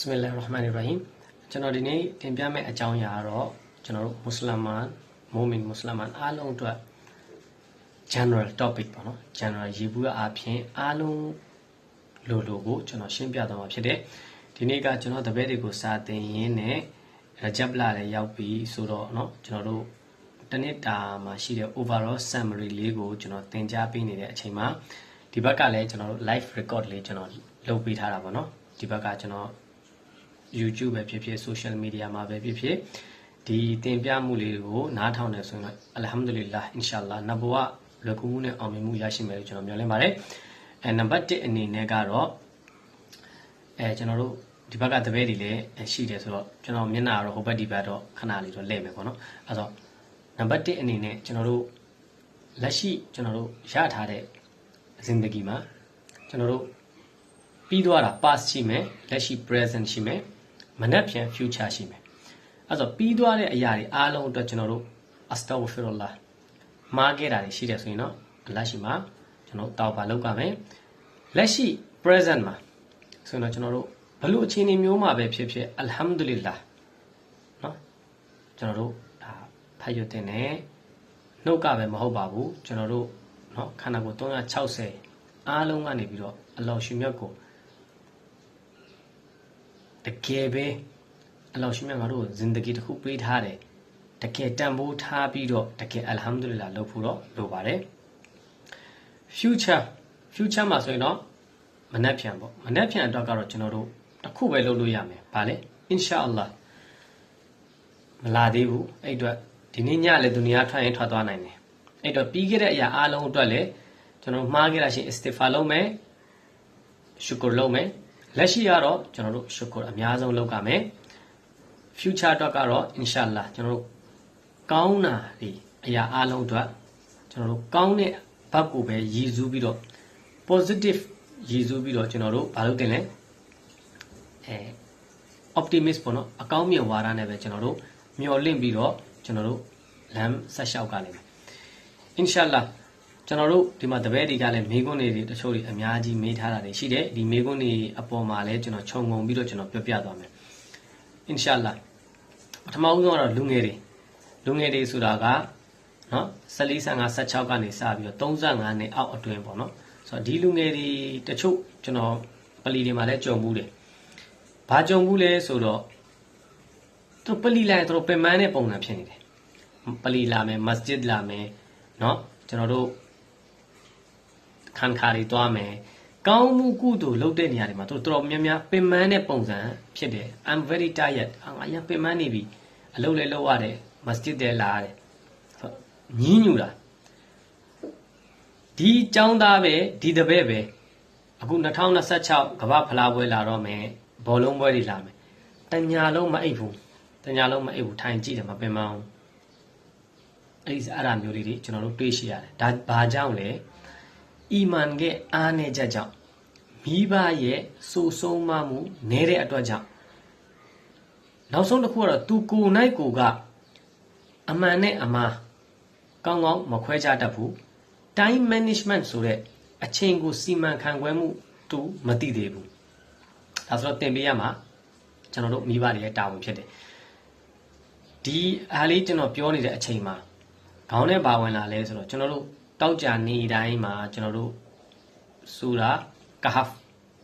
Bismillahirrahmanirrahim ကျွန်တော်ဒီနေ့တင်ပြမယ့်အကြောင်းအရာကတော့ကျွန်တော်တို့မွတ်စလမန်မိုမင်မွတ်စလမန်အားလုံးအတွက် general topic ပေါ့နော် general ရေဘူးအဖြစ်အားလုံးလိုကိုကျွန်တော်ရှင်းပြသွားမှာဖြစ်တယ်ဒီနေ့ကကျွန်တော်တပည့်တွေကိုစာသင်ရင်းနဲ့ရဂျပ်လာလည်းရောက်ပြီဆိုတော့เนาะကျွန်တော်တို့တနစ်တာမှာရှိတဲ့ overall summary လေးကိုကျွန်တော်သင်ကြားပေးနေတဲ့အချိန်မှာဒီဘက်ကလည်းကျွန်တော်တို့ live record လေးကျွန်တော်လုပ်ပေးထားတာပေါ့နော်ဒီဘက်ကကျွန်တော်YouTube ပဲဖြစ်ဖြစ် social media မှာပဲဖြစ်ဖြစ်ဒီတင်ပြမှုလေးကိုနားထောင်နေဆိုရင်အလ်ဟမ်ဒူလ illah အင်ရှာအလ္လာဟ်နဘဝလွယ်ကူမှုနဲ့အောင်မြင်မှုရရှိမယ်လို့ကျွန်တော်မျှော်လင့်ပါတယ်နံပါတ်1အနေနဲ့ကတော့ကျွန်တော်တို့ဒီဘက်ကတပည့်တွေလည်းရှိတယ်ဆိုတော့ကျွန်တော်မျက်နှာကတော့ဟိုဘက်ဒီဘက်တော့ခဏလေးတော့လဲ့မယ်ပေါ့နော်အဲဆိုနံပါတ်1အနေနဲ့ကျွန်တော်တို့လက်ရှိကျွန်တော်တို့ရထားတဲ့ဇင်ဒဂီမှာကျွန်တော်တို့ပြီးသွားတာ past ရှိမယ်လက်ရှိ present ရှိမယ်မနက်ဖြန် future ရှိမယ်အဲဆိုပြီးသွားတဲ့အရာတွေအားလုံးအတွက်ကျွန်တော်တို့အစတာဝဖီရူလာမှားခဲ့တာတွေရှိတယ်ဆိုရင်တော့အလ္လာဟ်ရှိမှာကျွန်တော်တောက်ပါလုပ်ကြမယ်လက်ရှိ present မှာဆိုတော့ကျွန်တော်တို့ဘလို့အခြေအနေမျိုးမှာပဲဖြစ်ဖြစ်အလ်ဟမ်ဒူလ illah เนาะကျွန်တော်တို့ဒါဖတ်ရတဲ့နဲ့နှုတ်ကပဲမဟုတ်ပါဘူးကျွန်တော်တို့เนาะခန္ဓာကိုယ်360အားလုံးကနေပြီးတော့အလ္လာဟ်ရှင်မြတ်ကိုတကယ်ပဲအလ္လာဟ်ရှင်မြတ်ငါတို့ဇင်ဒဂီတစ်ခုပေးထားတယ်တကယ်တန်ဖိုးထားပြီးတော့တကယ်အလ်ဟမ်ဒူလ illah လုပ်ဖို့တော့လိုပါတယ် future မှာဆိုရင်တော့မနက်ဖြန်ပေါ့မနက်ဖြန်အတွက်ကတော့ကျွန်တော်တို့တစ်ခုပဲလုပ်လို့ရမယ်ဗာလေအင်ရှာအလ္လာဟ်မလာသေးဘူးအဲ့အတွက်ဒီနေ့ညလည်းဒုနီယာထွက်ရင်ထွက်သွားနိုင်တယ်အဲ့တော့ပြီးခဲ့တဲ့အရာအားလုံးအတွက်လည်းကျွန်တော်မှားခဲ့တာရှိအစ္စတီဖာလုပ်မယ်ရှုကူလုပ်မယ်လက်ရှိကတော့ကျွန်တော်တို့ရှုကူအများဆုံးလုပ်ကြမယ် future အတွက်ကတော့အင်ရှာအလ္လာဟ်ကျွန်တော်တို့ကောင်းတာဒီအရာအားလုံးအတွက်ကျွန်တော်တို့ကောင်းတဲ့ဘက်ကိုပဲရည်စူးပြီးတော့ positive ရည်စူးပြီးတော့ကျွန်တော်တို့ဘာလုပ်တင်လဲoptimist ပေါ့နော်အကောင်းမြင်ဝါဒနဲ့ပဲကျွန်တော်တို့မျှော်လင့်ပြီးတော့ကျွန်တော်တို့လမ်းဆက်လျှောက်ကြလိမ့်မယ်အင်ရှာအလ္လာဟ်ကျွန်တော်တို့ဒီမှာတပည့်တွေကလည်းမေးခွန်းတွေတချို့တွေအများကြီးမေးထားတာတွေရှိတယ်ဒီမေးခွန်းတွေအပေါ်မှာလည်းကျွန်တော်ခြုံငုံပြီးတော့ကျွန်တော်ပြောပြသွားမယ်အင်ရှာအလ္လာဟ်ပထမဦးဆုံးကတော့လူငယ်တွေဆိုတာကနော်14 15 16ကနေစပြီးတော့35နှစ်အောက်အတွင်းပေါ့နော်ဆိုတော့ဒီလူငယ်တွေတချို့ကျွန်တော်ပလီတွေမှာလည်းကြုံဘူးတယ်ဘာကြုံဘူးလဲဆိုတော့သူပလီလိုက်သူတို့ပင်မတဲ့ပုံစံဖြစ်နေတယ်ပလီလာမယ်မစဂျစ်လာမယ်เนาะကျွန်တော်တို့ခန်ခါတွေတွားမယ်ကောင်းမှုကုသိုလ်လုပ်တဲ့နေရာတွေမှာသူတို့တော်များများပင်မတဲ့ပုံစံဖြစ်တယ် I'm very tired ငါရပင်မနေပြီအလုပ်လည်းလုပ်ရတယ်မစဂျစ်တယ်လာရတယ်ညင်းညူတာဒီចောင်းသားပဲဒီတပည့်ပဲအခု2026ကမ္ဘာဖလားပွဲလာတော့မယ်ဘောလုံးပွဲတွေလာမယ်တညာလုံးမအိပ်ဘူးထိုင်ကြည့်တယ်မပင်မအောင်အဲ့ဒါမျိုးလေးတွေကျွန်တော်တို့တွေးရှိရတယ်ဒါဘာကြောင့်လဲအီမန်ရဲ့အားနည်းချက်ကြောင့်မိဘရဲ့စိုးဆုံးမမှုနည်းတဲ့အတွက်ကြောင့်နောက်ဆုံးတစ်ခုကတော့သူကိုယ်နိုင်ကိုကအမှန်နဲ့အမှားကောင်းကောင်းမခွဲခြားတတ်ဘူး time management ဆိုတဲ့အချိန်ကိုစီမံခန့်ခွဲမှုသူမသိသေးဘူးဒါဆိုတော့သင်ပေးရမှာကျွန်တော်တို့မိဘတွေရဲ့တာဝန်ဖြစ်တယ်ဒီအားလေးကျွန်တော်ပြောနေတဲ့အချိန်မှာခေါင်းနဲ့ပါဝင်လာလဲဆိုတော့ကျွန်တော်တို့တောက်ကြနေတိုင်းမှာကျွန်တော်တို့ဆူရာကဟ်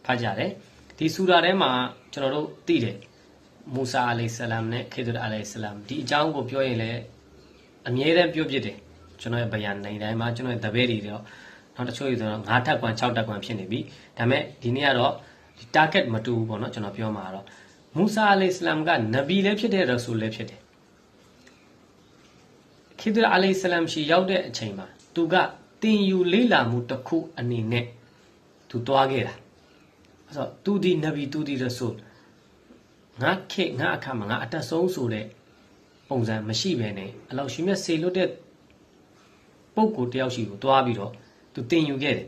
ဖတ်ကြတယ်ဒီဆူရာထဲမှာကျွန်တော်တို့သိတယ်မူဆာအလိုင်ဆလမ်နဲ့ခေဒရ်အလိုင်ဆလမ်ဒီအကြောင်းကိုပြောရင်လည်းအမြဲတမ်းပြောဖြစ်တယ်ကျွန်တော်ရဲ့ဗျာနေတိုင်းမှာကျွန်တော်ရဲ့တပည့်တွေတော့နောက်တချို့ဆိုတော့9ထပ်ကွမ်6ထပ်ကွမ်ဖြစ်နေပြီဒါပေမဲ့ဒီနေ့ကတော့ဒီ target မတူဘူးပေါ့နော်ကျွန်တော်ပြောမှာတော့မူဆာအလိုင်ဆလမ်ကနဗီလည်းဖြစ်တယ်ရဆူလ်လည်းဖြစ်တယ်ခေဒရ်အလိုင်ဆလမ်ရှိရောက်တဲ့အချိန်မှာသူကတင်ယူလေးလာမှုတစ်ခုအနေနဲ့သူတွားခဲ့တာအဲ့တော့သူဒီနဗီသူဒီရဆူလ်ငါခေငါအခါမှာငါအတက်ဆုံးဆိုတဲ့ပုံစံမရှိဘဲနဲ့အလောက်ရှင်မြတ်စေလွတ်တဲ့ပုံကိုတယောက်ရှိကိုတွားပြီးတော့သူတင်ယူခဲ့တယ်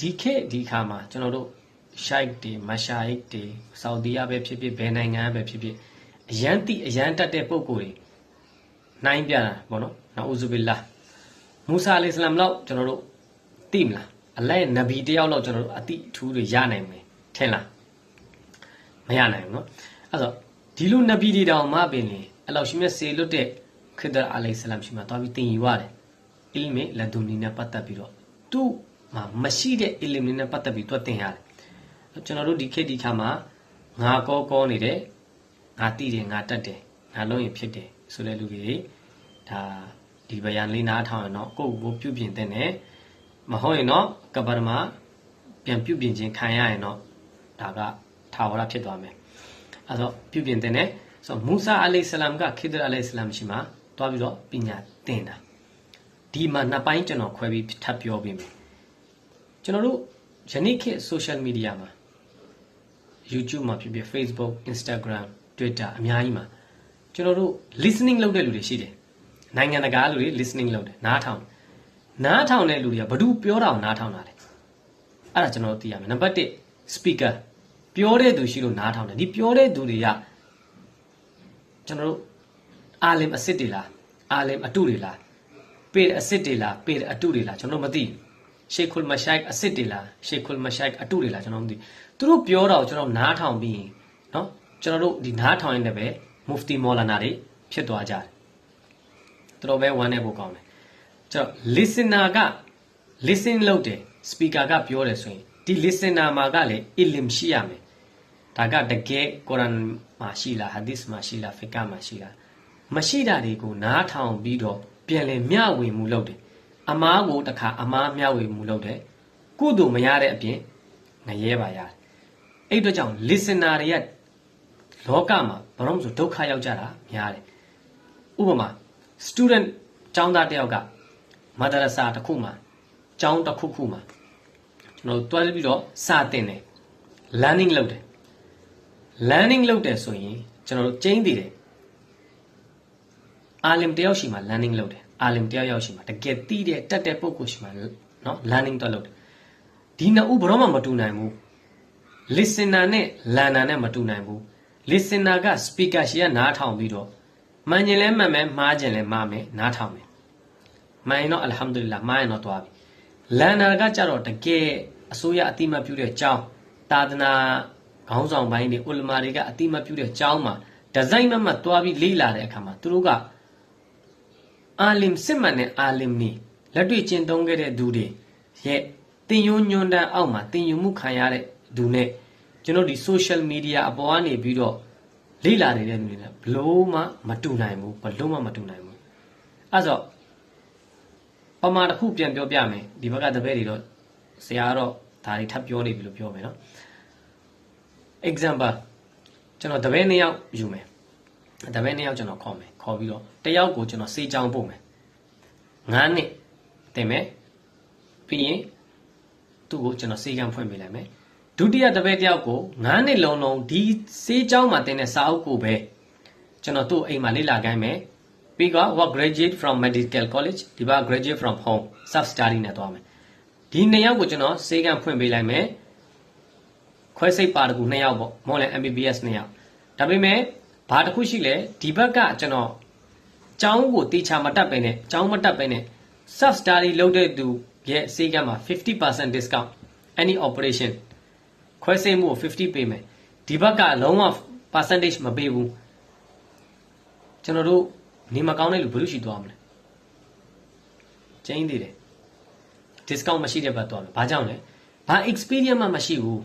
ဒီခေဒီခါမှာကျွန်တော်တို့ရှိုက်တွေမရှာအိတ်တွေဆော်ဒီယာပဲဖြစ်ဖြစ်ဘယ်နိုင်ငံပဲဖြစ်ဖြစ်အရန်တတ်တဲ့ပုံကိုတွေနိုင်ပြတာပေါ့နော်နာအူဇူဘီလာမူဆာအလိုင်ဆလမ်လောက်ကျွန်တော်တို့သိမလားအလ္လာဟ်ရဲ့နဗီတယောက်လောက်ကျွန်တော်တို့အတိအထူးတွေရနိုင်မယ်ထင်လား မရနိုင်ဘူးနော်အဲ့တော့ဒီလိုနဗီတွေတောင်မှပင်လေအလောက်ရှိမြတ်စေလွတ်တဲ့ခရစ်အာလိုင်ဆလမ်ရှိမှသွားပြီးသင်ယူရတယ်အီလ်မေလဒူနီနဲ့ပတ်သက်ပြီးတော့သူ့မှာမရှိတဲ့အီလ်မေနဲ့ပတ်သက်ပြီးသူသင်ရတယ်ကျွန်တော်တို့ဒီခေတ်ဒီခါမှာငါကောနေတယ်ငါတိတယ်ငါတတ်တယ်ငါလုံးရင်ဖြစ်တယ်ဆိုတဲ့လူတွေဒါဒီဗျာလေးနားထောင်ရင်တော့ကိုယ့်ကိုပြုပြင်တဲ့နဲ့မဟုတ်ရင်တော့ကဘာမှာပြန်ပြုပြင်ခြင်းခံရရင်တော့ဒါကထာဝရဖြစ်သွားမယ်အဲ့တော့ပြုပြင်တဲ့နဲ့ဆိုမူဆာအလိုင်ဆလမ်ကခိဒ်အလိုင်ဆလမ်ရှိမှတွားပြီးတော့ပညာသင်တာဒီမှာနှစ်ပိုင်းကျွန်တော်ခွဲပြီးထပ်ပြောပေးမယ်ကျွန်တော်တို့ယနေ့ခေတ် social media မှာ YouTube မှာဖြစ်ဖြစ် Facebook Instagram Twitter အများကြီးမှာကျွန်တော်တို့ listening လုပ်တဲ့လူတွေရှိတယ်နိုင်ငံတကာလူတွေ listening လုပ်တယ်နားထောင်တဲ့လူတွေကဘာလို့ပြောတာကိုနားထောင်တာလဲအဲ့ဒါကျွန်တော်တို့သိရမယ်နံပါတ်1 speaker ပြောတဲ့သူရှိလို့နားထောင်တယ်ဒီပြောတဲ့သူတွေကကျွန်တော်တို့အာလင်အစ်စ်တွေလားအာလင်အတုတွေလားပေအစ်စ်တွေလားပေအတုတွေလားကျွန်တော်မသိရှေခွလ်မရှိုက်အစ်စ်တွေလားရှေခွလ်မရှိုက်အတုတွေလားကျွန်တော်မသိသူတို့ပြောတာကိုကျွန်တော်နားထောင်ပြီးเนาะကျွန်တော်တို့ဒီနားထောင်ရင်လည်းပဲမူဖတီမော်လာနာတွေဖြစ်သွားကြတယ်တော်ပဲဝမ်းနေဖို့ကောင်းတယ်ကျွန်တော် listener က listen လုပ်တယ် speaker ကပြောတယ်ဆိုရင်ဒီ listener မှာကလည်း ilm ရှိရမယ်ဒါကတကယ်ကုရ်အာန်မှာရှိလား hadith မှာရှိလား fiqh မှာရှိလားမရှိတာတွေကိုနားထောင်ပြီးတော့ပြန်လည်မျှဝေမှုလုပ်တယ်အမားကိုတခါအမားမျှဝေမှုလုပ်တယ်ကုသိုလ်မရတဲ့အပြင်ငရဲပါရတယ်အဲ့အတွက်ကြောင့် listener တွေကလောကမှာဘာလို့ဆိုဒုက္ခရောက်ကြတာများတယ်ဥပမာ student ကျောင်းသားတယောက်ကမဒရစာတစ်ခုမှာကျောင်းတစ်ခုမှာကျွန်တော်တွဲပြီးတော့စာသင်တယ် learning လုပ်တယ်ဆိုရင်ကျွန်တော်တို့ကျင်းတည်တယ်အာလင်တယောက်ရှိမှ learning လုပ်တယ်အာလင်တယောက်ရောက်ရှိမှတကယ်သိတဲ့တက်တဲ့ပုဂ္ဂိုလ်ရှိမှနော် learning တော့လုပ်တယ်ဒီနှစ်ဦးဘယ်တော့မှမတူနိုင်ဘူး listener နဲ့ learner နဲ့မတူနိုင်ဘူး listener က speaker ရှိကနားထောင်ပြီးတော့မှန်ရင်လည်းမှန်မယ်မှားခြင်းလည်းမှားမယ်နားထောင်မယ်မှန်ရင်တော့အလ်ဟမ်ဒူလ illah မှားရင်တော့သွားပြီ learner ကကြတော့တကယ်အစိုးရအတိမတ်ပြုတဲ့ကျောင်းသာသနာခေါင်းဆောင်ပိုင်းတွေဥလမာတွေကအတိမတ်ပြုတဲ့ကျောင်းမှာဒီဇိုင်းမှသွားပြီးလေ့လာတဲ့အခါမှာသူတို့ကအာလင်စစ်မှန်တဲ့အာလင်နီလက်တွေ့ကျင့်သုံးခဲ့တဲ့သူတွေရဲ့တင်ယုံညွန်တန်းအောက်မှာတင်ယူမှုခံရတဲ့သူနဲ့ကျွန်တော်ဒီ social media အပေါ်ကနေပြီးတော့လေ့လာနေတဲ့လူတွေနဲ့ဘလို့မှမတူနိုင်ဘူးအဲ့ဆိုပမာတစ်ခုပြန်ပြောပြမယ်ဒီဘက်ကတပည့်တွေတော့ဆရာကတော့ဒါတွေထပ်ပြောနေပြီလို့ပြောမယ်နော် example ကျွန်တော်တပည့်2ယောက်ယူမယ်တပည့်2ယောက်ကျွန်တော်ခေါ်မယ်ခေါ်ပြီးတော့တယောက်ကိုကျွန်တော်စေးချောင်းပို့မယ်9နှစ်တင်မယ်ပြီးရင်သူ့ကိုကျွန်တော်စေးကံဖွင့်ပေးလိုက်မယ်ဒုတိယတပည့်တယောက်ကို9နှစ်လုံးဒီစေးချောင်းမှာတင်တဲ့စာအုပ်ကိုပဲကျွန်တော်သူ့အိမ်မှာလေ့လာခိုင်းမယ်ပြီးတော့ what graduate from medical college ဒီပါ graduate from home self study နဲ့သွားမယ်ဒီ2ယောက်ကိုကျွန်တော်စေးကံဖွင့်ပေးလိုက်မယ်ခွဲစိတ်ပါတကူ2ယောက်ပေါ့မော်လန် MBBS 2ယောက်ဒါပေမဲ့ဘာတစ်ခုရှိလဲဒီဘက်ကကျွန်တော်ကျောင်းကိုတေချာမတက်ပဲနဲ့ကျောင်းမတက်ပဲနဲ့ self study လုပ်တဲ့သူရဲ့စေးကံမှာ 50% discount any operation ခွဲစိတ်မှုကို50ပေးမယ်ဒီဘက်ကလုံးဝ percentage မပေးဘူးကျွန်တော်တို့နေမကောင်းတဲ့လူဘယ်လိုရှိသွားမလဲကျင်းသေးတယ် discount မရှိတဲ့ဘက်သွားမယ်ဘာကြောင့်လဲဘာ experience မှမရှိဘူး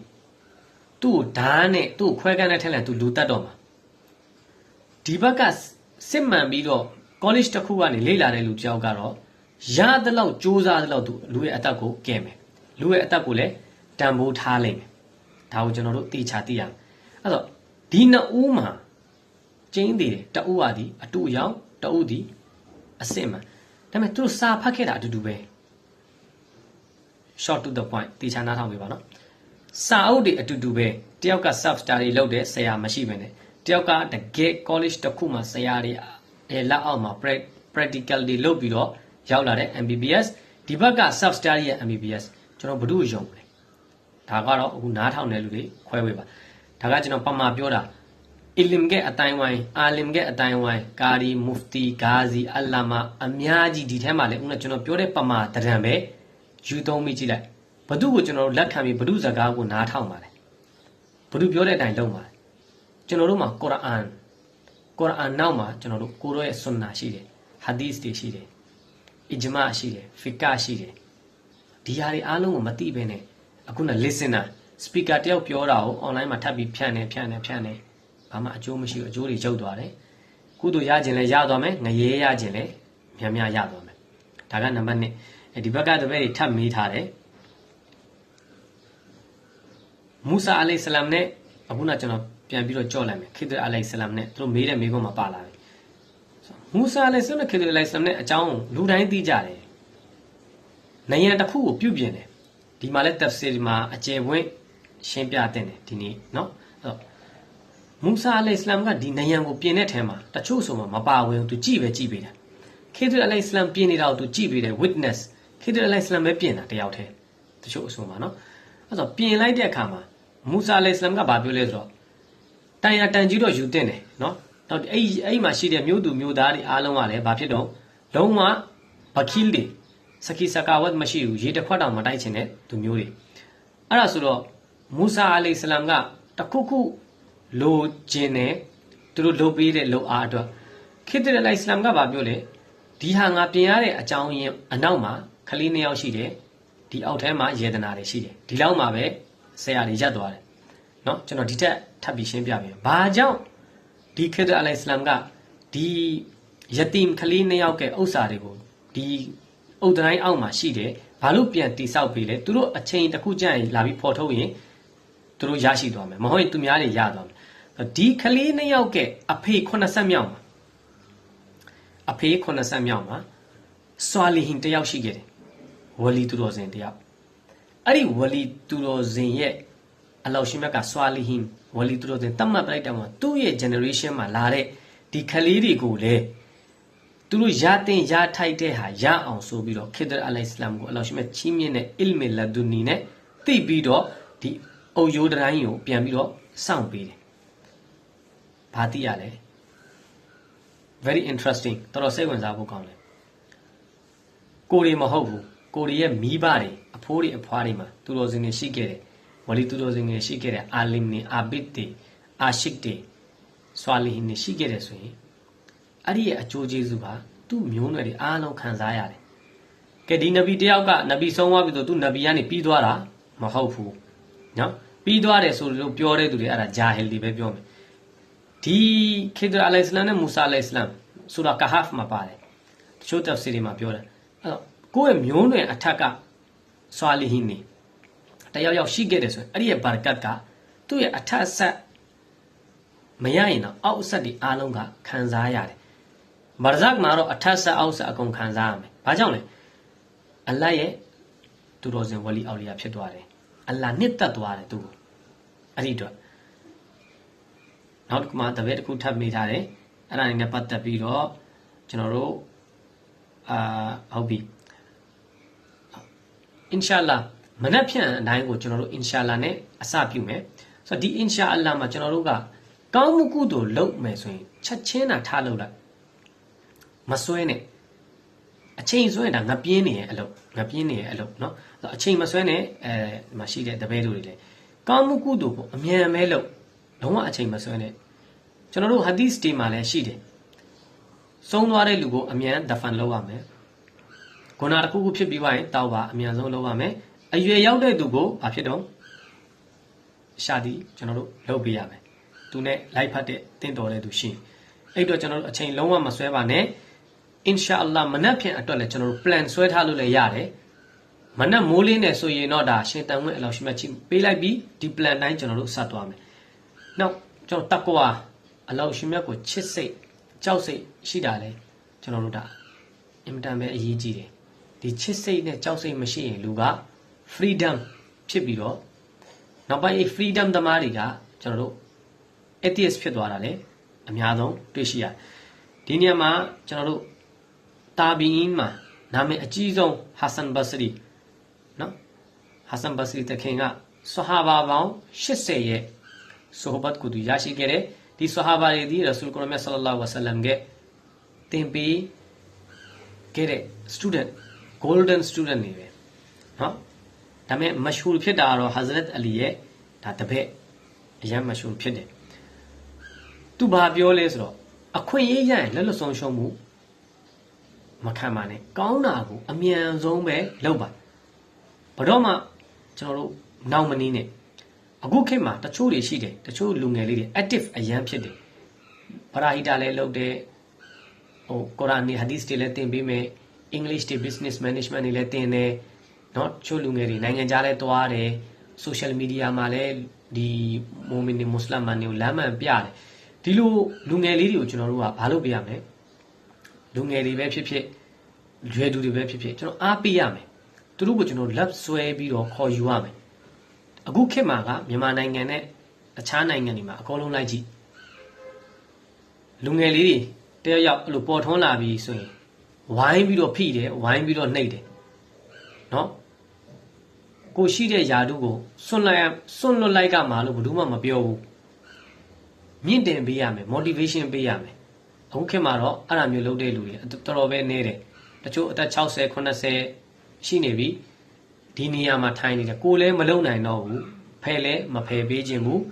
သူ့ဓာတ်နဲ့သူ့ခွဲကန်းနဲ့ထက်လိုက်သူလူတတ်တော့မှာဒီဘက်ကစစ်မှန်ပြီးတော့ college တစ်ခုကနေလေ့လာတဲ့လူကြောက်ကတော့ရသလောက်စူးစမ်းသလောက်သူလူရဲ့အသက်ကိုကဲမယ်လူရဲ့အသက်ကိုလည်းတန်ဖိုးထားလိုက်မယ်ဒါကိုကျွန်တော်တို့သိချသိရမယ်အဲ့တော့ဒီနှစ်ဦးမှာကျင်းသေးတယ်တဦးဟာဒီအတူအယောင်တဦးဒီအစစ်မှန်ဒါပေမဲ့သူတို့စာဖတ်ခဲ့တာအတူတူပဲ short to the point သိချနားထောင်ပေးပါနော်စာအုပ်တွေအတူတူပဲတယောက်က self study လုပ်တဲ့ဆရာမရှိဘဲနဲ့တယောက်ကတကယ် college တစ်ခုမှာဆရာတွေလက်အောက်မှာ practical တွေလုပ်ပြီးတော့ရောက်လာတဲ့ MBBS ဒီဘက်က self study ရဲ့ MBBS ကျွန်တော်ဘယ်သူ့ယုံလဲဒါကတော့အခုနားထောင်တဲ့လူတွေခွဲဝေးပါဒါကကျွန်တော်ပမာပြောတာအီလမ်ကအတိုင်းဝိုင်းအာလမ်ကအတိုင်းဝိုင်းကာဒီမူဖတီဂါဇီအလာမာအများကြီးဒီထဲမှာလည်းဦးနဲ့ကျွန်တော်ပြောတဲ့ပမာတရံပဲယူသုံးမိကြည့်လိုက်ဘသူ့ကိုကျွန်တော်တို့လက်ခံပြီးဘသူ့စကားကိုနားထောင်ပါလဲဘသူပြောတဲ့အတိုင်းလုပ်ပါလဲ ကျွန်တော်တို့မှာကုရ်အာန်နောက်မှာကျွန်တော်တို့ကိုရောရဲ့ဆွန်နာရှိတယ်ဟာဒီသ်တွေရှိတယ်အီဂျမာရှိတယ်ဖီကာရှိတယ်ဒီဟာတွေအားလုံးကိုမသိဘဲနဲ့အခုန listener speaker တယောက်ပြောတာကို online မှာထပ်ပြီးဖြန့်နေဘာမှအကျိုးမရှိဘူးအကျိုးတွေကျုပ်သွားတယ်ကုသိုလ်ရခြင်းလဲရသွားမယ်ငရေရခြင်းလဲများရသွားမယ်ဒါကနံပါတ်1ဒီဘက်ကတပည့်တွေထပ်မေးထားတယ်မူဆာအလိုင်ဟိဆလမ်နဲ့အခုနကျွန်တော်ပြန်ပြီးတော့ကြော့လိုက်မယ်ခိဒ်အလိုင်ဟိဆလမ်နဲ့သူတို့မေးတဲ့မေးခွန်းမှာပါလာတယ်မူဆာအလိုင်ဟိဆလမ်နဲ့ခိဒ်အလိုင်ဟိဆလမ်နဲ့အကြောင်းလူတိုင်းသိကြတယ်နိုင်ငံတစ်ခုကိုပြုပြင်တယ်ဒီမှာလဲတက်ဖ်ဆီဒီမှာအကျယ်ဝင့်ရှင်းပြတဲ့တယ်ဒီနေ့เนาะမူဆာအလိုင်ဟိဆလမ်ကဒီနိုင်ငံကိုပြင်တဲ့ထဲမှာတချို့ဆိုမှမပါဝင်သူကြည့်ပေးတာခိဒ်အလိုင်ဟိဆလမ်ပြင်နေတာကိုသူကြည့်ပေးတယ် witness ခိဒ်အလိုင်ဟိဆလမ်ပဲပြင်တာတယောက်တည်းတချို့ဆိုမှเนาะအဲ့တော့ပြင်လိုက်တဲ့အခါမှာမူဆာအလိုင်ဟိဆလမ်ကဘာပြောလဲဆိုတော့တန်ရတန်ကြီးတော့ယူတင်တယ်เนาะတော့အဲ့မှာရှိတဲ့မြို့သူမြို့သားတွေအားလုံးကလည်းဘာဖြစ်တော့လုံးဝဘခီးတွေစကီစကာဝတ်မရှိဘူးရေတစ်ခွက်တောင်မတိုက်ချင်တဲ့သူမျိုးတွေအဲ့ဒါဆိုတော့မူဆာအလိုင်ဟိဆလမ်ကတခုလိုချင်တယ်သူတို့လုပ်ပေးတဲ့လုပ်အားအတွက်ခိဒ်အလိုင်ဟိဆလမ်ကဘာပြောလဲဒီဟာငါပြင်ရတဲ့အကြောင်းရင်းအနောက်မှာခလေး2ယောက်ရှိတယ်ဒီအောက်ထဲမှာယေဒနာတွေရှိတယ်ဒီလောက်မှာပဲဆရာတွေရပ်သွားတယ်เนาะကျွန်တော်ဒီထက်ထပ်ပြီးရှင်းပြပေးဘာကြောင့်ဒီခိဒ်အလိုင်ဟိဆလမ်ကဒီယတီမ်ခလေး2ယောက်ကဥစ္စာတွေကိုဒီအုတ်တိုင်းအောက်မှာရှိတယ်ဘာလို့ပြန်တိဆောက်ပေးလဲသူတို့အချိန်တစ်ခုကြာရင်လာပြီးဖော်ထုတ်ရင်သူတို့ရရှိသွားမယ်မဟုတ်ရင်သူများတွေရသွားမယ်ဒီခလေး2ယောက်ကအဖေ80မြောက်မှာအဖေ80မြောက်မှာဆွာလီဟင်တယောက်ရှိခဲ့တယ်ဝလီသူတော်စင်တယောက်အဲ့ဒီဝလီသူတော်စင်ရဲ့အလောရှိမြတ်ကဆွာလီဟင်ဝလီသူတော်စင်တတ်မှတ်ပလိုက်တဲ့မှာသူ့ရဲ့ generation မှာလာတဲ့ဒီခလေးတွေကိုလေသူတို့ရတဲ့ရထိုက်တဲ့ဟာရအောင်ဆိုပြီးတော့ခိဒ်အလိုင်ဟိဆလမ်ကိုအလောရှိမြတ်ချီးမြှင့်တဲ့အီလ်မီလဒူနီနဲ့သိပြီးတော့ဒီအုတ်ရိုးတိုင်းကိုပြန်ပြီးတော့စောင့်ပေးတယ်ဘာသိရလဲ very interesting တော်စိတ်ဝင်စားဖို့ကောင်းတယ်ကိုရီမဟုတ်ဘူးကိုရီရဲ့မိဘတွေအဖိုးတွေအဖွားတွေမှာသူတော်စင်တွေရှိခဲ့တယ်ဝလီသူတော်စင်တွေရှိခဲ့တယ်အာလင်တွေအာဘစ်တွေအာရှစ်တွေဆွာလီဟင်တွေရှိခဲ့တယ်ဆိုရင်အဲ့ဒီရဲ့အကျိုးကျေးဇူးကသူ့မျိုးနွယ်တွေအားလုံးခံစားရတယ်ကဲဒီနဗီတယောက်ကနဗီဆုံးသွားပြီဆိုသူနဗီကနေပြီးသွားတာမဟုတ်ဘူးနော်ပြီးသွားတယ်ဆိုလို့ပြောတဲ့သူတွေအဲ့ဒါဂျာဟီလ်တွေပဲပြောမယ်ဒီခိဒ်အလိုင်ဟိဆလမ်နဲ့မူဆာအလိုင်ဟိဆလမ်ဆူရာကာဟဖ်မှာပါတယ်တချို့တက်ဖ်ဆီတွေမှာပြောတယ်အဲ့တော့ကိုယ့်ရဲ့မျိုးနွယ်အထက်ကဆွာလီဟင်နေတယောက်ယောက်ရှိခဲ့တယ်ဆိုရင်အဲ့ဒီရဲ့ဘာရကတ်ကသူ့ရဲ့အထက်ဆက်မရရင်တော့အောက်ဆက်တွေအားလုံးကခံစားရတယ်ဘာဇက်မှာတော့အထက်ဆက်အောက်ဆက်အကုန်ခံစားရမယ်ဘာကြောင့်လဲအလ္လာဟ်ရဲ့သူတော်စင်ဝလီအော်လီယာဖြစ်သွားတယ်အလ္လာဟ်နှစ်သက်သွားတယ်သူ့ကိုအဲ့ဒီတော့နောက်တစ်ခုမှတပည့်တစ်ခုထပ်မိထားတယ်အဲ့ဒါနဲ့ပတ်သက်ပြီးတော့ကျွန်တော်တို့ဟုတ်ပြီအင်ရှာအလ္လာဟ်မနက်ဖြန်အတိုင်းကိုကျွန်တော်တို့အင်ရှာအလ္လာဟ်နဲ့အစပြုမယ်ဆိုတော့ဒီအင်ရှာအလ္လာဟ်မှာကျွန်တော်တို့ကကောင်းမှုကုသိုလ်လုပ်မယ်ဆိုရင်ချက်ချင်းတာထားလုပ်လိုက်မစွဲနဲ့အချိန်စွဲတာငပြင်းနေရဲ့အလုပ်เนาะအချိန်မစွဲနဲ့မှာရှိတဲ့တပည့်တို့တွေလည်းကောင်းမှုကုသိုလ်ကိုအမြန်မဲလုပ်လုံးဝအချိန်မစွဲနဲ့ကျွန်တော်တို့ဟာဒီသ်တွေမှာလည်းရှိတယ်ဆုံးသွားတဲ့လူကိုအမြန်ဒဖန်လုပ်ရမယ်ဂုဏတစ်ခုခုဖြစ်ပြီးသွားရင်တောက်ပါအမြန်ဆုံးလုပ်ရမယ်အရွယ်ရောက်တဲ့သူကိုဘာဖြစ်တော့ရှာသည်ကျွန်တော်တို့လုပ်ပေးရမယ်သူနဲ့လိုက်ဖတ်တဲ့တင့်တော်တဲ့သူရှိအဲ့တော့ကျွန်တော်တို့အချိန်လုံးဝမစွဲပါနဲ့အင်ရှာအလ္လာဟ်မနက်ဖြန်အတွက်လည်းကျွန်တော်တို့ plan ဆွဲထားလို့လည်းရတယ်မနက်မိုးလင်းနေဆိုရင်တော့ဒါရှင်တန်ဝင့်အလောရှိမြတ်ချင်းပေးလိုက်ပြီးဒီ plan တိုင်းကျွန်တော်တို့ဆက်သွားမယ်နောက်ကျွန်တော်တကွာအလောရှိမြတ်ကိုချစ်စိတ်ကြောက်စိတ်ရှိတာလေကျွန်တော်တို့ဒါအင်မတန်ပဲအရေးကြီးတယ်ဒီချစ်စိတ်နဲ့ကြောက်စိတ်မရှိရင်လူက freedom ဖြစ်ပြီးတော့နောက်ပိုင်း freedom သမားတွေကကျွန်တော်တို့ atheist ဖြစ်သွားတာလေအများဆုံးတွေ့ရှိရတယ်ဒီနေရာမှာကျွန်တော်တို့တာဘီအင်းမှာနာမည်အကြီးဆုံးဟာဆန်ဘဆရီနော်ဟာဆန်ဘဆရီတခင်ကဆဟာဘာပေါင်း80ရဲ့ဆိုဟဘတ်ကိုသူရရှိခဲ့တယ်ဒီဆဟာဘာတွေဒီရဆူလ်ကုရ်အာန်ဆလ္လာလဟ်ဝါဆလမ်ရဲ့တင်ပေးခဲ့တဲ့ student golden student တွေပဲနော်ဒါပေမဲ့မရှဟူရ်ဖြစ်တာကတော့ဟာဇရတ်အလီရဲ့ဒါတပည့်အရင်မရှဟူရ်ဖြစ်တယ် သူဘာပြောလဲဆိုတော့အခွင့်အရေးရရင်လက်လွတ်ဆုံးရှုံးမှုမခံပါနဲ့ကောင်းတာကိုအမြန်ဆုံးပဲလုပ်ပါဘာတော့မှကျွန်တော်တို့နောက်မနည်းနဲ့အခုခေတ်မှာတချို့တွေရှိတယ်တချို့လူငယ်လေးတွေ active အရန်ဖြစ်တယ်ပရာဟိတလည်းလုပ်တယ်ဟိုကုရ်အာန်နဲ့ဟာဒီသ်တွေလည်းသင်ပေးမယ် English တွေ business management တွေလည်းသင်တယ်เนาะချို့လူငယ်တွေနိုင်ငံခြားလည်းသွားတယ် social media မှာလည်းဒီမိုမင်တွေမွတ်စလမန်တွေကိုလမ်းမှန်ပြတယ်ဒီလိုလူငယ်လေးတွေကိုကျွန်တော်တို့ကဘာလုပ်ပေးရမလဲလူငယ်တွေပဲဖြစ်ဖြစ်ရွယ်သူတွေပဲဖြစ်ဖြစ်ကျွန်တော်အားပေးရမယ်သူတို့ကိုကျွန်တော်လက်ဆွဲပြီးတော့ခေါ်ယူရမယ်အခုခေတ်မှာကမြန်မာနိုင်ငံနဲ့တခြားနိုင်ငံတွေမှာအကုန်လုံးလိုက်ကြည့်လူငယ်လေးတွေတယောက်ယောက်အဲ့လိုပေါ်ထွန်းလာပြီးဆိုရင်ဝိုင်းပြီးတော့ဖိတယ်ဝိုင်းပြီးတော့နှိပ်တယ်เนาะကိုရှိတဲ့ယာတုကိုစွန့်လွတ်လိုက်ကမှလို့ဘယ်သူမှမပြောဘူးမြင့်တင်ပေးရမယ် motivation ပေးရမယ်အခုခေတ်မှာတော့အဲ့ဒါမျိုးလုပ်တဲ့လူတွေတော်တော်ပဲနေတယ်တချို့အသက်60 80ရှိနေပြီဒီနေရာမှာထိုင်နေတယ်ကိုလည်းမလုံနိုင်တော့ဘူးဖယ်လည်းမဖယ်ပေးခြင်းဘူး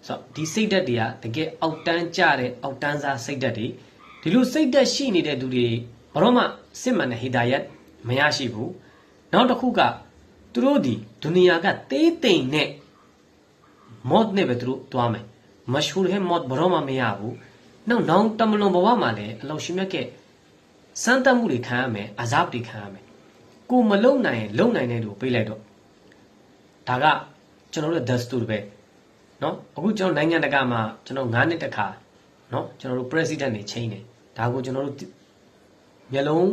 ဆိုတော့ဒီစိတ်ဓာတ်တွေကတကယ်အောက်တန်းကျတဲ့အောက်တန်းစားစိတ်ဓာတ်တွေဒီလိုစိတ်ဓာတ်ရှိနေတဲ့သူတွေဘာလို့မှစစ်မှန်တဲ့ဟီဒါယတ်မရရှိဘူးနောက်တစ်ခုကသူတို့ဒီဒုနီယာကတေးတိမ်နဲ့မော့နဲ့ပဲသူတို့သွားမယ်မရှဟူရ်ဟဲမော့ဘာလို့မှမရဘူးနောက်တမလွန်ဘဝမှာလည်းအလောရှိမြတ်ကစမ်းသပ်မှုတွေခံရမယ်အဇပ်တွေခံရမယ်ကိုမလုံနိုင်ရင်လုံနိုင်တဲ့လူကိုပေးလိုက်တော့ဒါကကျွန်တော်တို့ dustur ပဲเนาะအခုကျွန်တော်နိုင်ငံတကာမှာကျွန်တော်9နှစ်တခါเนาะကျွန်တော်တို့ president တွေချိန်တယ်ဒါကိုကျွန်တော်တို့မျက်လုံး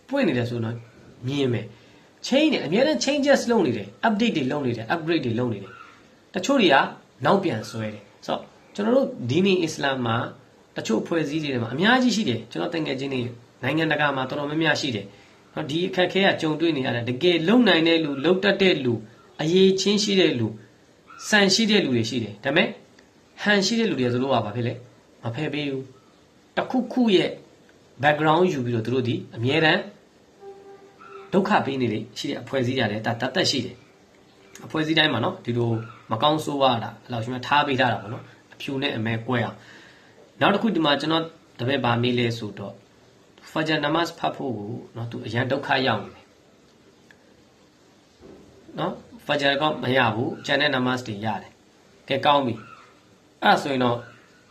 ပွင့်နေတယ်ဆိုတော့မြင်မယ်ချိန်တယ်အများနဲ့ changes လုပ်နေတယ် update တွေလုပ်နေတယ် upgrade တွေလုပ်နေတယ်တချို့တွေကနောက်ပြန်ဆွဲတယ်ဆိုတော့ကျွန်တော်တို့ဒီနီအစ္စလာမ်မှာတချို့ဖွဲ့စည်းတွေမှာအများကြီးရှိတယ်ကျွန်တော်တကယ်ချင်းနေနိုင်ငံတကာမှာတော်တော်များများရှိတယ်ဒီအခက်ခဲကကြုံတွေ့နေရတယ်တကယ်လုံနိုင်တဲ့လူလုံတတ်တဲ့လူအရေးချင်းရှိတဲ့လူစံရှိတဲ့လူတွေရှိတယ်ဒါပေမဲ့ဟန်ရှိတဲ့လူတွေဆိုလို့ကဘာဖြစ်လဲမဖယ်ပေးဘူးတခုခုရဲ့ background ယူပြီးတော့သူတို့ဒီအမြဲတမ်းဒုက္ခပေးနေလေရှိတဲ့အဖွဲ့အစည်းရတယ်ဒါတတ်ရှိတယ်အဖွဲ့အစည်းတိုင်းမှာနော်ဒီလိုမကောင်းဆိုးရတာအဲ့လိုရှင်မထားပေးထားတာပေါ့နော်အဖြူနဲ့အမဲကွဲအောင်နောက်တစ်ခုဒီမှာကျွန်တော်တပည့်ပါမေးလဲဆိုတော့Fajr namaz ဖတ်ဖို့ကိုเนาะသူအရန်ဒုက္ခရောက်နေတယ်เนาะ Fajr ကမရဘူးကျန်တဲ့ namaz တွေရတယ်ကဲကောင်းပြီအဲ့ဒါဆိုရင်တော့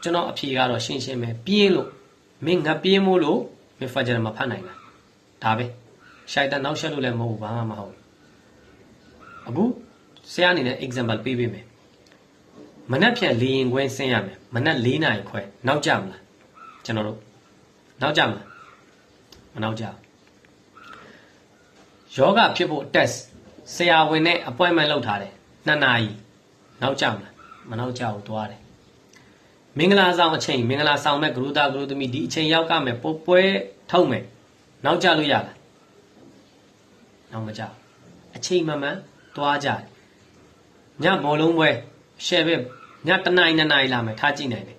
ကျွန်တော်အဖြေကတော့ရှင်းရှင်းပဲပြင်းလို့မင်းငါပြင်းမို့လို့မင်း Fajr မဖတ်နိုင်တာဒါပဲရှိုက်တန်နောက်ဆက်လို့လည်းမဟုတ်ဘူးဘာမှမဟုတ်အခုဆရာအနေနဲ့ example ပေးပေးမယ်မနက်ဖြန်လေရင်ခွဲဆင်းရမယ်မနက်4နာရီခွဲနောက်ကြမလားကျွန်တော်တို့နောက်ကြမလားမနောက်ကြယောဂဖြစ်ဖို့ test ဆရာဝန်နဲ့ appointment လုပ်ထားတယ်2နာရီနောက်ကြမလားမနောက်ကြဘူးသွားတယ်မင်္ဂလာဆောင်အချိန်မင်္ဂလာဆောင်မဲ့ဂရုသားဂရုသမီးဒီအချိန်ရောက်ကမယ်ပွဲထုတ်မယ်နောက်ကြလို့ရလားနောက်မကြအချိန်မှန်မှန်သွားကြတယ်ညဘောလုံးပွဲရှယ်ပဲည1နာရီ2နာရီလာမယ်ထားကြည့်နိုင်တယ်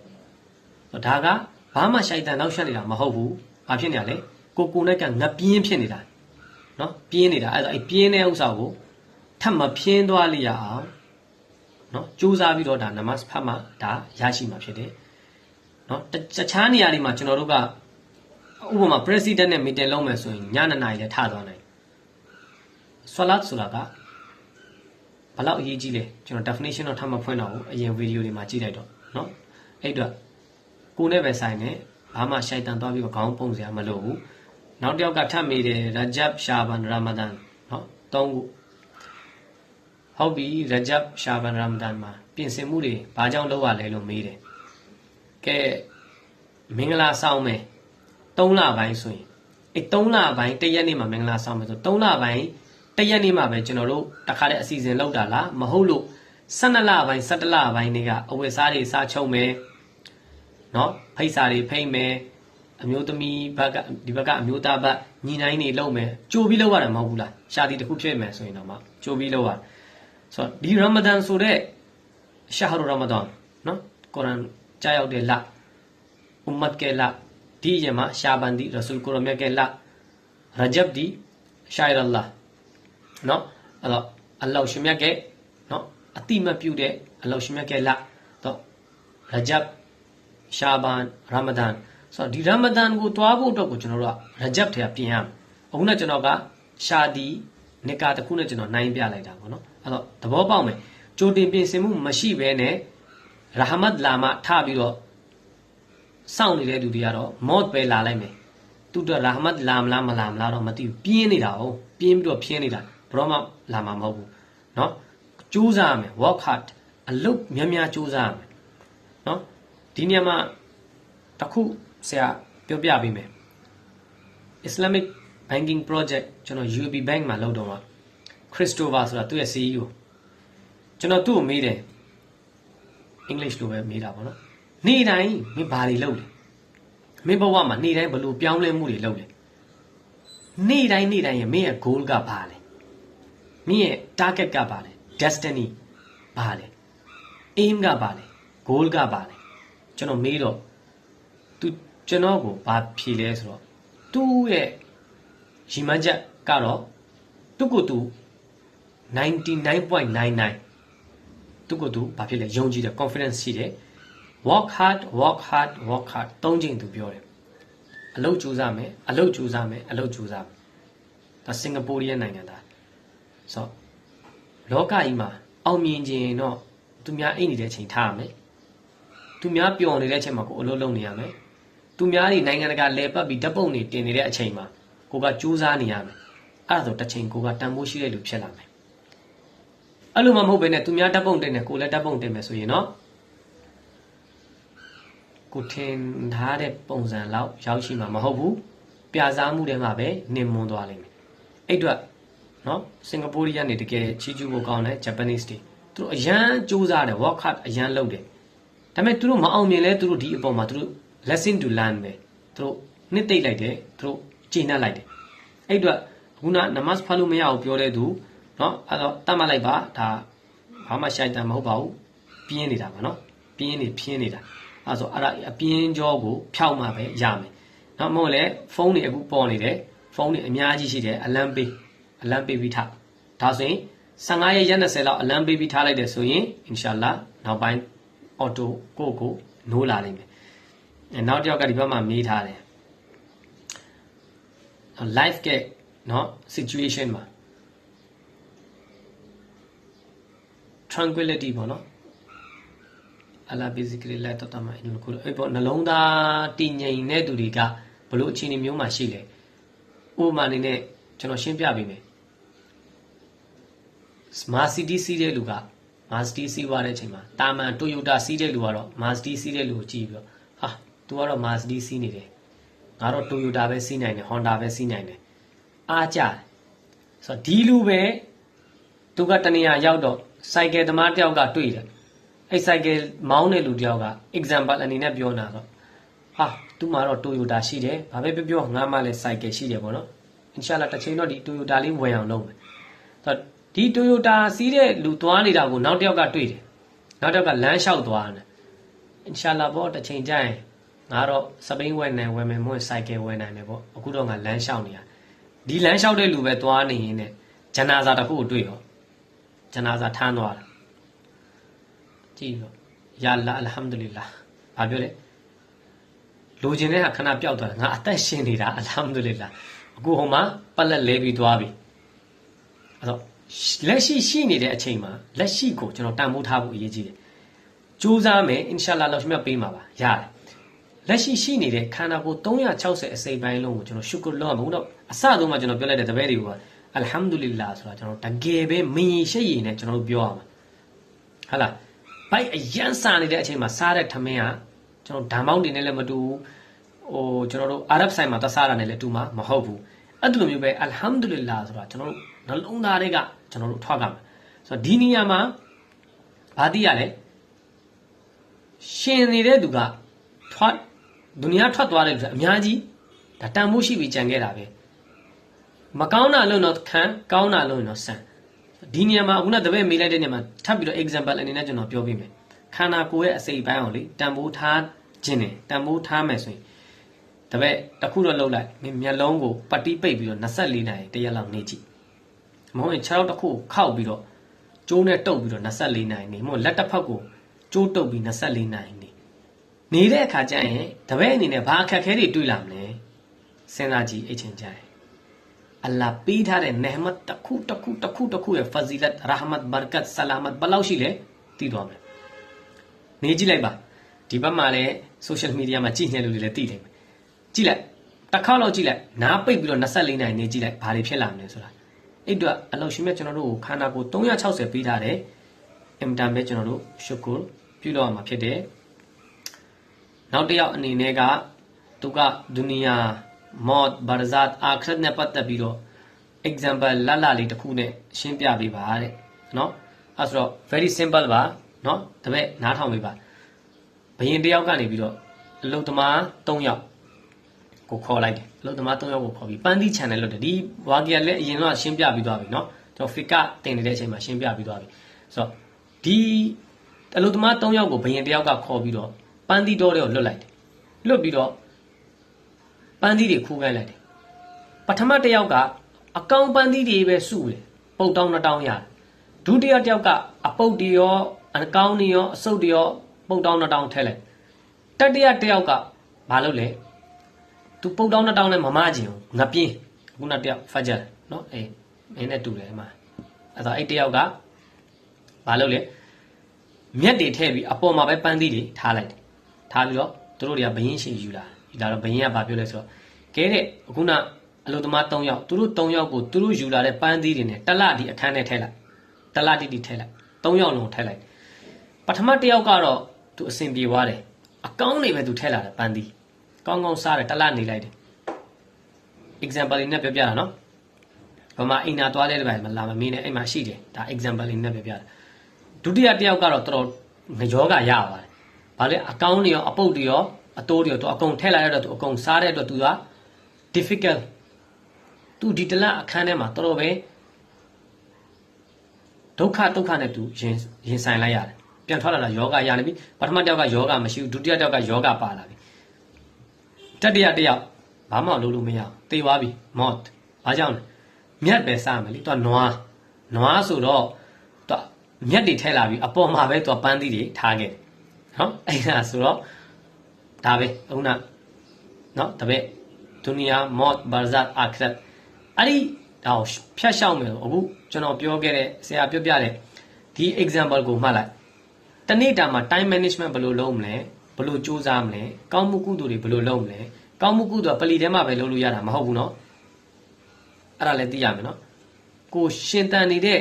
ဒါကဘာမှရှိုက်တန်နောက်ရှက်နေတာမဟုတ်ဘူးဘာဖြစ်နေရလဲကိုနဲ့ကငပြင်းဖြစ်နေတာเนาะပြင်းနေတာအဲ့ဒါအဲ့ပြင်းတဲ့ဥစ္စာကိုထပ်မပြင်းသွားလိရအောင်เนาะကြိုးစားပြီးတော့ဒါနမတ်ဖတ်မှဒါရရှိမှာဖြစ်တယ်เนาะတခြားနေရာတွေမှာကျွန်တော်တို့ကဥပမာ president နဲ့ meeting လုပ်မယ်ဆိုရင်ည2နာရီလည်းထသွားနိုင်ဆွလတ်ဆိုတာကဘလောက်အရေးကြီးလဲကျွန်တော် definition တော့ထပ်မဖွင့်တော့ဘူးအရင် video တွေမှာကြည့်လိုက်တော့เนาะအဲ့တော့ကိုနဲ့ပဲဆိုင်နေဘာမှရှိုက်တန်သွားပြီးတော့ခေါင်းပုံစရာမလိုဘူးနောက်တစ်ယောက်ကထပ်မိတယ်ရဂျပ်ရှာဘန်ရာမဒန်เนาะ3ခုဟုတ်ပြီရဂျပ်ရှာဘန်ရာမဒန်မှာပြင်ဆင်မှုတွေဘာကြောင့်လုပ်ရလဲလို့မေးတယ်ကဲမင်္ဂလာဆောင်မယ်3လပိုင်းဆိုရင်အဲ့3လပိုင်း1ရက်နေ့မှာမင်္ဂလာဆောင်မယ်ဆို3လပိုင်း1ရက်နေ့မှာပဲကျွန်တော်တို့တခါတည်းအစီအစဉ်လုပ်တာလားမဟုတ်လို့12လပိုင်း17လပိုင်းတွေကအဝတ်စားတွေစားချုပ်မယ်เนาะဖိတ်စာတွေဖိတ်မယ်အမျိုးသမီးဘက်ကဒီဘက်ကအမျိုးသားဘက်ညီနိုင်နေလုပ်မယ်ကြိုပြီးလုပ်ရတယ်မဟုတ်ဘူးလားရှာတီတစ်ခုဖြစ်မယ်ဆိုရင်တော့မှကြိုပြီးလုပ်ရတယ်ဆိုတော့ဒီရမဒန်ဆိုတဲ့ရှာဟ်ရမဒန်เนาะကုရ်အာန်ကြားရောက်တဲ့လဥမ္မတ်ကဲလဒီရမှာရှာဘန်ဒီရဆူလ်ကုရ်မြတ်ကဲလရဂျပ်ဒီရှာရ်အလ္လာဟ်เนาะအဲ့တော့အလ္လာဟ်ရှင်မြတ်ကဲเนาะအတိမတ်ပြုတဲ့အလ္လာဟ်ရှင်မြတ်ကဲလတော့ရဂျပ် ရှာဘန်ရာမဒန်ဆိုတော့ဒီရာမဒန်ကိုတွားဖို့အတွက်ကိုကျွန်တော်တို့ကရဂျပ်ထဲကပြင်ရမယ်အခုနဲ့ကျွန်တော်ကရှာဒီနစ်ကာတစ်ခုနဲ့ကျွန်တော်နိုင်ပြလိုက်တာပေါ့နော်အဲ့တော့သဘောပေါက်မယ်ကြိုတင်ပြင်ဆင်မှုမရှိဘဲနဲ့ရာဟမတ်လာမထပြီးတော့စောင့်နေတဲ့သူတွေကတော့မော့ပဲလာလိုက်မယ်သူတို့ရာဟမတ်လာမလားမလာမလားတော့မသိဘူးပြင်းနေတာဟုတ်ပြင်းပြီးတော့ဖြင်းနေတာဘရောမှလာမှာမဟုတ်ဘူးเนาะကြိုးစားရမယ် work hard အလုပ်များများကြိုးစားရမယ်เนาะဒီနေရာမှာတစ်ခုဆရာပြောပြပေးမယ် Islamic Banking Project ကျွန်တော် UAB Bank မှာလုပ်တော့မှာ Christopher ဆိုတာသူ့ရဲ့ CEO ကျွန်တော်သူ့ကိုမေးတယ် English လိုပဲမေးတာပေါ့နော်နေ့တိုင်းမင်းဘာတွေလုပ်လဲမင်းဘဝမှာနေ့တိုင်းဘယ်လိုပြောင်းလဲမှုတွေလုပ်လဲနေ့တိုင်းရဲ့မင်းရဲ့ goal ကဘာလဲမင်းရဲ့ target ကဘာလဲ destiny ဘာလဲ aim ကဘာလဲ goal ကဘာလဲကျွန်တော်မေးတော့သူကျွန်တော်ကိုဘာဖြေလဲဆိုတော့သူ့ရဲ့ရီမန်းချက်ကတော့သူ့ကိုသူ 99.99 သူ့ကိုသူဘာဖြစ်လဲယုံကြည်တယ် confidence ရှိတယ် work hard သုံးချိန်သူပြောတယ်အလုပ်ကြိုးစားမယ်ဒါစင်ကာပူရဲ့နိုင်ငံသားဆိုလောကကြီးမှာအောင်မြင်ခြင်းတော့သူများအိတ်နေတဲ့အချိန်ထားရမယ်သူများပျော်နေတဲ့အချိန်မှာကိုအလုပ်လုပ်နေရမယ်သူများတွေနိုင်ငံတကာလဲပတ်ပြီးဓာတ်ပုံတွေတင်နေတဲ့အချိန်မှာကိုကကြိုးစားနေရမယ်အဲ့ဒါဆိုတစ်ချိန်ကိုကတန်ဖိုးရှိတဲ့လူဖြစ်လာမယ်အဲ့လိုမှမဟုတ်ဘဲနဲ့သူများဓာတ်ပုံတင်တယ်ကိုလည်းဓာတ်ပုံတင်မယ်ဆိုရင်တော့ကိုထင်ထားတဲ့ပုံစံလောက်ရောက်ရှိမှာမဟုတ်ဘူးပြစားမှုတွေမှာပဲနင်မွန်သွားလိမ့်မယ်အဲ့အတွက်နော်စင်ကာပူကနေတကယ်ချီးကျူးဖို့ကောင်းတယ် Japanese တွေသူတို့အရန်စူးစမ်းတယ် work hard အရန်လုပ်တယ်ဒါပေမဲ့သူတို့မအောင်မြင်လဲသူတို့ဒီအပေါ်မှာသူတို့ lesson to learn ပဲသူတို့နှစ်သိမ့်လိုက်တယ်သူတို့ကျေနပ်လိုက်တယ်အဲ့အတွက်ခုနနမတ်ဖတ်လို့မရဘူးပြောတဲ့သူနော်အဲ့တော့တတ်မှတ်လိုက်ပါဒါဘာမှရှိုက်တန်မဟုတ်ပါဘူးပြင်းနေတာပါနော်ပြင်းနေဖြင်းနေတာအဲ့ဆိုအဲ့ဒါအပြင်းကြောကိုဖြောက်မှပဲရမယ်နော်မဟုတ်လေဖုန်းတွေအခုပေါ်နေတယ်ဖုန်းတွေအများကြီးရှိတယ်အလံပေးပြီးထားဒါဆိုရင်15ရက်20လောက်အလံပေးပြီးထားလိုက်တယ်ဆိုရင်အင်ရှာလာနောက်ပိုင်းအော်တိုကိုနိုးလာလိမ့်မယ်နောက်တစ်ယောက်ကဒီဘက်မှာမေးထားတယ် life ကနော် situation မှာ tranquility ပေါ့နော်အလား basically လက်တော့တမအဲ့လိုကိုအဲ့ပေါ့နှလုံးသားတည်ငြိမ်တဲ့သူတွေကဘလို့အခြေအနေမျိုးမှာရှိလဲဥပမာအနေနဲ့ကျွန်တော်ရှင်းပြပေးမယ် Mercedes စီးတဲ့လူက Mercedes စီးသွားတဲ့အချိန်မှာတာမန် Toyota စီးတဲ့လူကတော့ Mercedes စီးတဲ့လူကိုကြည့်ပြီးတော့ဟာ तू ကတော့ Mercedes စီးနေတယ်ငါတော့ Toyota ပဲစီးနိုင်တယ် Honda ပဲစီးနိုင်တယ်အားကြတယ်ဆိုတော့ဒီလူပဲသူကတနေရာရောက်တော့ cycle သမားတယောက်ကတွေ့တယ်အဲ့ cycle မောင်းတဲ့လူတယောက်က example အနေနဲ့ပြောနေတာဆိုဟာသူ့မှာတော့ Toyota ရှိတယ်ဘာပဲပြောငါမှလည်း cycle ရှိတယ်ပေါ့နော် inshallah တစ်ချိန်တော့ဒီ Toyota လေးဝယ်အောင်လုပ်မယ်ဆိုတော့ဒီ Toyota စီးတဲ့လူသွားနေတာကိုနောက်တစ်ယောက်ကတွေ့တယ်နောက်တစ်ယောက်ကလမ်းလျှောက်သွားတယ် inshallah ပေါ့တစ်ချိန်ကျရင်ငါတော့စပိန်ဝယ်နိုင်ဝယ်မယ်မဟုတ် cycle ဝယ်နိုင်တယ်ပေါ့အခုတော့ငါလမ်းလျှောက်နေရဒီလမ်းလျှောက်တဲ့လူပဲသွားနေရင်နဲ့ဂျနာဇာတစ်ခုကိုတွေ့တော့ဂျနာဇာထမ်းသွားတယ်ကြည့်တော့ယာလာအလ်ဟမ်ဒူလ illah ဘာပြောလဲလိုချင်တဲ့ဟာခဏပျောက်သွားတယ်ငါအသက်ရှင်နေတာအလ်ဟမ်ဒူလ illah အခုဟိုမှာပလက်လဲပြီးသွားပြီအဲ့တော့လက်ရှိနေတဲ့အချိန်မှာလက်ရှိကိုကျွန်တော်တန်ဖိုးထားဖို့အရေးကြီးတယ်ကြိုးစားမယ်အင်ရှာလာလောက်မြတ်ပေးမှာပါရတယ်လက်ရှိနေတဲ့ခန္ဓာကိုယ်360အစိပ်ပိုင်းလုံးကိုကျွန်တော်ရှုကုလောမှာဘုတော့အစဆုံးမှကျွန်တော်ပြောလိုက်တဲ့တပည့်တွေက အလ်ဟမ်ဒူလ illah ဆိုတာကျွန်တော်တကယ်ပဲမရင်ရှိရည်နဲ့ကျွန်တော်ပြောရမှာဟုတ်လားဘိုက်အရန်စားနေတဲ့အချိန်မှာစားတဲ့ထမင်းကကျွန်တော်ဓာမောင်းနေနဲ့လည်းမတူဟိုကျွန်တော်တို့အာရဗ်ဆိုင်မှာသွားစားတာနဲ့လည်းတူမှာမဟုတ်ဘူးအဲ့လိုမျိုးပဲအလ်ဟမ်ဒူလ illah ဆိုတာကျွန်တော်တို့နှလုံးသားတွေကကျွန်တော်တို့ထွားကြမှာဆိုတော့ဒီနေရာမှာဘာသိရလဲရှင်နေတဲ့သူကဒုနီယာထွက်သွားတဲ့လူကအများကြီးဒါတန်ဖိုးရှိပြီးကြံခဲ့တာပဲမကောင်းတာလို့တော့ခံကောင်းတာလို့တော့ဆန်ဒီနေရာမှာအခုနတပည့်မေးလိုက်တဲ့နေရာမှာထပ်ပြီးတော့ example အနေနဲ့ကျွန်တော်ပြောပြမယ်ခန္ဓာကိုယ်ရဲ့အစိပ်ပိုင်းအောင်လေတန်ဖိုးထားခြင်းနဲ့တန်ဖိုးထားမယ်ဆိုရင်တပည့်တစ်ခုတော့လှုပ်လိုက်မျက်လုံးကိုပတ်တီးပိတ်ပြီးတော့24နာရီတရက်လောက်နေကြည့်မဟုတ်ရင်ခြေထောက်တစ်ခုခောက်ပြီးတော့ကျိုးနဲ့တုပ်ပြီးတော့24နာရီနေမဟုတ်လက်တစ်ဖက်ကိုကျိုးတုပ်ပြီး24နာရီနေ နေတဲ့အခါကျရင်တပည့်အနေနဲ့ဘာအခက်ခဲတွေတွေ့လာမလဲစဉ်းစားကြည့်အချင်းကြရင်အလ္လာဟ်ပေးထားတဲ့နဟ်မတ်တစ်ခုရဲ့ဖဇီလတ်ရာဟမတ်ဘာရကတ်ဆလာမတ်ဘယ်လောက်ရှိလဲသိသွားမယ်နေကြည့်လိုက်ပါဒီဘက်မှာလည်း social media မှာကြည့်နေလူတွေလည်းသိလိမ့်မယ်ကြည့်လိုက်တစ်ခါတော့ကြည့်လိုက်နားပိတ်ပြီးတော့24နိုင်နေကြည့်လိုက်ဘာတွေဖြစ်လာမလဲဆိုတာအဲ့တော့အလောရှင်မြတ်ကျွန်တော်တို့ကိုခန္ဓာကိုယ်360ပေးထားတယ်အင်တာမဲ့ကျွန်တော်တို့ရှုကူပြုလုပ်ရမှာဖြစ်တယ်နောက်တစ်ယောက်အနေနဲ့ကသူကဒုနီယာမော့ဘာဇတ်အာခရတ်နဲ့ပတ်သက်ပြီးတော့ example လတ်လေးတစ်ခုနဲ့ရှင်းပြပေးပါတဲ့နော်အဲ့ဆိုတော့ very simple ပါနော်တပည့်နားထောင်ပေးပါဘယင်တစ်ယောက်ကနေပြီးတော့အလုတ်သမား3ယောက်ကိုခေါ်လိုက်တယ်အလုတ်သမား3ယောက်ကိုခေါ်ပြီးပန်းသီး channel လုပ်တယ်ဒီဝါကီယာလည်းအရင်ကရှင်းပြပြီးသွားပြီနော်ကျွန်တော် fika တင်နေတဲ့အချိန်မှာရှင်းပြပြီးသွားပြီဆိုတော့ဒီအလုတ်သမား3ယောက်ကိုဘယင်တစ်ယောက်ကခေါ်ပြီးတော့ပန်းသီးတော်တွေကိုလွတ်လိုက်တယ်လွတ်ပြီးတော့ပန်းသီးတွေခူးခိုင်းလိုက်တယ်ပထမတစ်ယောက်ကအကောင်ပန်းသီးတွေပဲစုတယ်ပုတ်တောင်း2000ရတယ်ဒုတိယတစ်ယောက်ကအပုတ်တွေရောအကောင်တွေရောအစုပ်တွေရောပုတ်တောင်း2000ထည့်လိုက်တတိယတစ်ယောက်ကဘာလုပ်လဲသူပုတ်တောင်း2000နဲ့မမကျင်ဘူးငပြင်းခုနတစ်ယောက်ဖတ်ကြတယ်နော်အေးမင်းနဲ့တူတယ်မှာအဲ့တော့အဲ့တစ်ယောက်ကဘာလုပ်လဲမြက်တွေထည့်ပြီးအပေါ်မှာပဲပန်းသီးတွေထားလိုက်တယ်ထားပြီးတော့သူတို့တွေကဘယင်းရှိယူလာဒါတော့ဘယင်းကဘာပြောလဲဆိုတော့ကဲတဲ့ခုနအလုသမား3ယောက်သူတို့3ယောက်ကိုသူတို့ယူလာတဲ့ပန်းသီးတွေနဲ့တလဒီအခန်းထဲထည့်လိုက်တလတိတိထည့်လိုက်3ယောက်လုံးထည့်လိုက်ပထမတစ်ယောက်ကတော့သူအစဉ်ပြေသွားတယ်အကောင်းနေပဲသူထည့်လာတယ်ပန်းသီးကောင်းကောင်းစားတယ်တလနေလိုက်တယ် example လေးနဲ့ပြောပြတာနော်ဘာမှအိမ်နာသွားတဲ့တပိုင်းမလာမမင်းနဲ့အိမ်မှာရှိတယ်ဒါ example လေးနဲ့ပြောပြတာဒုတိယတစ်ယောက်ကတော့တော်တော်ငရောကရပါတယ်ဘာလဲအကောင်းတွေရောအပုတ်တွေရောအတိုးတွေရောသူအကုန်ထည့်လိုက်ရတော့သူအကုန်စားတဲ့အတွက်သူက difficult သူဒီတလအခန်းထဲမှာတော်တော်ပဲဒုက္ခနဲ့သူရင်ဆိုင်လိုက်ရတယ်ပြန်ထွက်လာတာယောဂရနေပြီပထမတစ်ယောက်ကယောဂမရှိဘူးဒုတိယတစ်ယောက်ကယောဂပါလာပြီတတိယတစ်ယောက်ဘာမှလုပ်လို့မရဘူးသေသွားပြီမော့ဘာကြောင့်လဲမြတ်ပဲစားမယ်လေသူကနွားဆိုတော့သူမြတ်တွေထည့်လာပြီအပေါ်မှာပဲသူကပန်းသီးတွေထားခဲ့တယ်နော်အဲ့ဒါဆိုတော့ဒါပဲအခုနနော်တပည့်ဒုနီယာမော့ဘာဇတ်အာခရတ်အဲ့ဒီဒါကိုဖြတ်ရှောက်မယ်အခုကျွန်တော်ပြောခဲ့တဲ့ဆရာပြောပြတဲ့ဒီ example ကိုမှတ်လိုက်တနေ့တာမှာ time management ဘယ်လိုလုပ်မလဲဘယ်လိုစူးစမ်းမလဲကောင်းမှုကုသိုလ်တွေဘယ်လိုလုပ်မလဲကောင်းမှုကုသိုလ်ကပလီထဲမှာပဲလုပ်လို့ရတာမဟုတ်ဘူးเนาะအဲ့ဒါလည်းသိရမယ်เนาะကိုရှင်တန်နေတဲ့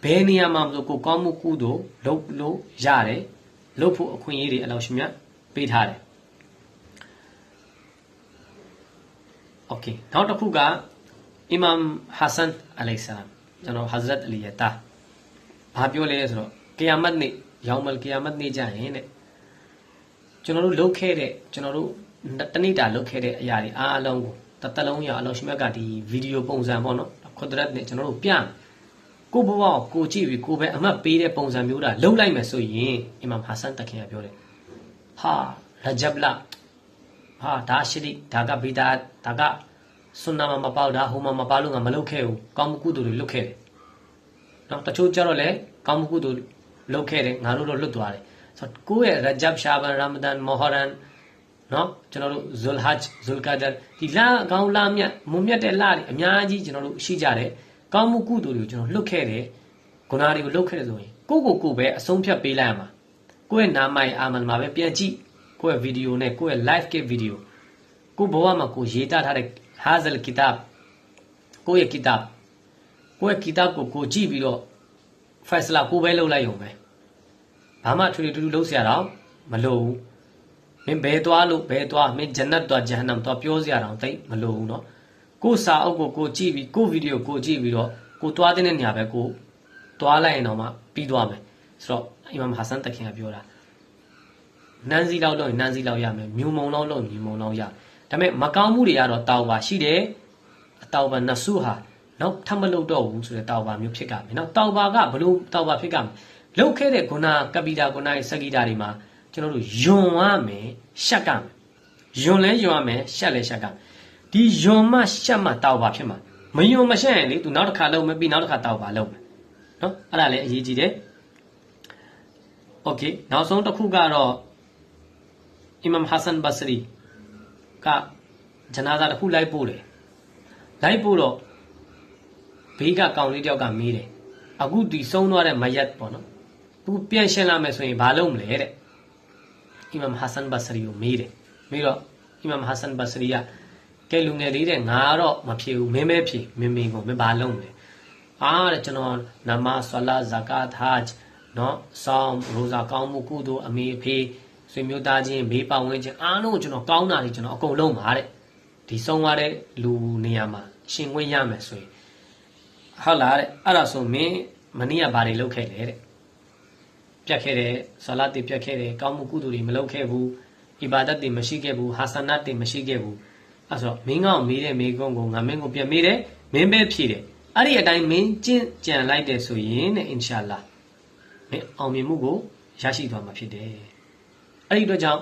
ဘယ်နေရာမှာမဆိုကိုကောင်းမှုကုသိုလ်လုပ်လို့ရတယ်လုပ်ဖို့အခွင့်အရေးတွေအလောက်ရှိမြတ်ပေးထားတယ်โอเคနောက်တစ်ခုကအီမမ်ဟာဆန်အလိုင်ဆလမ်ကျွန်တော် Hazrat Ali ရဲ့တာဘာပြောလဲဆိုတော့ကီယာမတ်နေ့ရောင်မလ်ကီယာမတ်နေ့ကြရင်တဲ့ကျွန်တော်တို့လုပ်ခဲ့တဲ့ကျွန်တော်တို့တနေ့တာလုပ်ခဲ့တဲ့အရာတွေအားလုံးကိုတစ်လုံးရအလောရှိမြတ်ကဒီဗီဒီယိုပုံစံပေါ့နော်ခွတ်ဒရတ်နဲ့ကျွန်တော်တို့ပြကိုဘဝကိုကြည့်ပြီးကိုပဲအမှတ်ပေးတဲ့ပုံစံမျိုးတာလုပ်လိုက်မယ်ဆိုရင်အီမမ်ဟာဆန်တခင်ကပြောတယ်ဟာရဂျပ်လာဟာဒါရှိလိဒါကဘီဒါဒါကဆွန်နာမပေါက်တာဟိုမပါလို့ငါမလုပ်ခဲ့ဘူးကောင်းမှုကုသိုလ်တွေလုပ်ခဲ့တယ်နော်တချို့ကျတော့လည်းကောင်းမှုကုသိုလ်လုပ်ခဲ့တယ်ငါတို့တော့လွတ်သွားတယ်ဆိုတော့ကိုယ့်ရဲ့ရဂျပ်ရှာဘန်ရာမဒန်မိုဟရန်နော်ကျွန်တော်တို့ဇူလ်ဟဂျ်ဇူလ်ကာဒါဒီလကောင်းလမြတ်မွန်မြတ်တဲ့လတွေအများကြီးကျွန်တော်တို့ရှိကြတယ်ကောင်းမှုကုသိုလ်တွေကိုကျွန်တော်လွတ်ခဲ့တယ်ဂုဏတွေကိုလွတ်ခဲ့တယ်ဆိုရင်ကိုပဲအဆုံးဖြတ်ပေးလိုက်ရမှာကိုယ့်ရဲ့နာမိုင်အာမန်မှာပဲပြန်ကြည့်ကိုယ့်ရဲ့ဗီဒီယိုနဲ့ကိုယ့်ရဲ့ live ကဗီဒီယိုကိုဘဝမှာကိုရေးသားထားတဲ့ဟာဇလ်ကီတာဘ်ကိုယ့်ရဲ့ကီတာဘ်ကိုကြည့်ပြီးတော့ဖိုင်ဆလာကိုပဲလုပ်လိုက်ရုံပဲဘာမှထူထူလုပ်เสียတော့မလိုဘူးမင်းဘယ်သွားလို့ဘယ်သွားမင်းဂျန်နတ်သွားဂျဟန်နမ်သွားပြောเสียတော့တိတ်မလိုဘူးเนาะကိုစာအုပ်ကိုကြည့်ပြီးကိုဗီဒီယိုကိုကြည့်ပြီးတော့ကိုသွားတဲ့နေရာပဲကိုသွားလိုက်ရင်တော့မှပြီးသွားမယ်ဆိုတော့အီမမ်ဟာဆန်တခင်ကပြောတာနန်းစီလောက်လုပ်ရင်နန်းစီလောက်ရမယ်မြူမုံလောက်လုပ်မြူမုံလောက်ရဒါပေမဲ့မကောင်းမှုတွေကတော့တောက်ပါရှိတယ်အတောက်ပါနဆုဟာနောက်ထပ်မလုပ်တော့ဘူးဆိုတဲ့တောက်ပါမျိုးဖြစ်ကြမယ်နော်တောက်ပါကဘလို့တောက်ပါဖြစ်ကြမယ်လုတ်ခဲ့တဲ့ဂုဏကပိတာဂုဏရဲ့စကိတာတွေမှာကျွန်တော်တို့ယွန်ရမယ်ရှက်ကမယ်ယွန်လဲယွန်ရမယ်ရှက်လဲရှက်ကမယ်ဒီယွန်မှရှက်မှတောက်ပါဖြစ်မှာမယွန်မရှက်ရင်လေသူနောက်တစ်ခါလုပ်မယ်ပြီးနောက်တစ်ခါတောက်ပါလုပ်မယ်နော်အဲ့ဒါလည်းအရေးကြီးတယ်โอเคနောက်ဆုံးတစ်ခုကတော့ Imam Hassan Basri ကဂျနာဇာတစ်ခုလိုက်ပို့တယ်လိုက်ပို့တော့ဘေးကကောင်လေးတယောက်ကမေးတယ်အခုဒီဆုံးသွားတဲ့မယတ်ပေါ့နော်သူပြန်ရှင်းလာမယ်ဆိုရင်ဘာလုပ်မလဲတဲ့ Imam Hassan Basri ကိုမေးတယ်မေးတော့ Imam Hassan Basri ကကဲလူငယ်လေးတဲ့ငါတော့မဖြစ်ဘူးမင်းပဲဖြစ်မင်းကိုမင်းဘာလုပ်မလဲတဲ့ကျွန်တော်နမဆွာလာဇကာတ်ဟဂျ်နော်ဆောင်းရိုဇာကောင်းမှုကုသိုလ်အမေအဖေဆွေမျိုးသားချင်းဘေးပတ်ဝန်းကျင်အားလုံးကိုကျွန်တော်ကောင်းတာတွေကျွန်တော်အကုန်လုံးပါတဲ့ဒီဆုံးသွားတဲ့လူနေရာမှာရှင်ခွင့်ရမယ်ဆိုရင်ဟုတ်လားတဲ့အဲ့ဒါဆိုမင်းမနေ့ကဘာတွေလုပ်ခဲ့လဲတဲ့ပြတ်ခဲ့တယ်ဆလာတ်တွေပြတ်ခဲ့တယ်ကောင်းမှုကုသိုလ်တွေမလုပ်ခဲ့ဘူးအီဘာဒတ်တွေမရှိခဲ့ဘူးဟာဆနတ်တွေမရှိခဲ့ဘူးအဲ့ဆိုမင်းကောင်မေးတဲ့မေးခွန်းကိုငါမင်းကိုပြန်မေးတယ်မင်းပဲဖြေတယ်အဲ့ဒီအတိုင်းမင်းကျင့်ကြံလိုက်တယ်ဆိုရင်တဲ့အင်ရှာလာမင်းအောင်မြင်မှုကိုရရှိသွားမှာဖြစ်တယ်အဲ့ဒီအတွက်ကြောင့်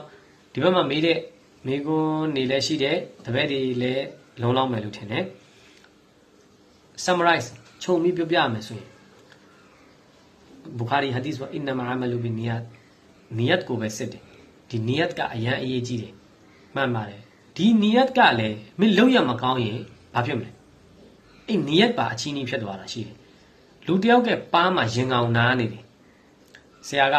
ဒီဘက်မှာမေးတဲ့မေးခွန်းနေလည်းရှိတယ်တပည့်တွေလည်းလုံလောက်မယ်လို့ထင်တယ် summarize ခြုံပြီးပြောပြမယ်ဆိုရင် Bukhari hadith ว่า inna ma'amalu bin niyat niyat ကိုပဲစစ်တယ်ဒီ niyat ကအရန်အရေးကြီးတယ်မှန်ပါတယ်ဒီ niyat ကလည်းမင်းလုံးရမကောင်းရင်ဘာဖြစ်မလဲအဲ့ niyat ပါအချင်းကြီးဖြစ်သွားတာရှိတယ်လူတယောက်ကပါးမှာရင်ကောင်နားနေတယ်ဆရာက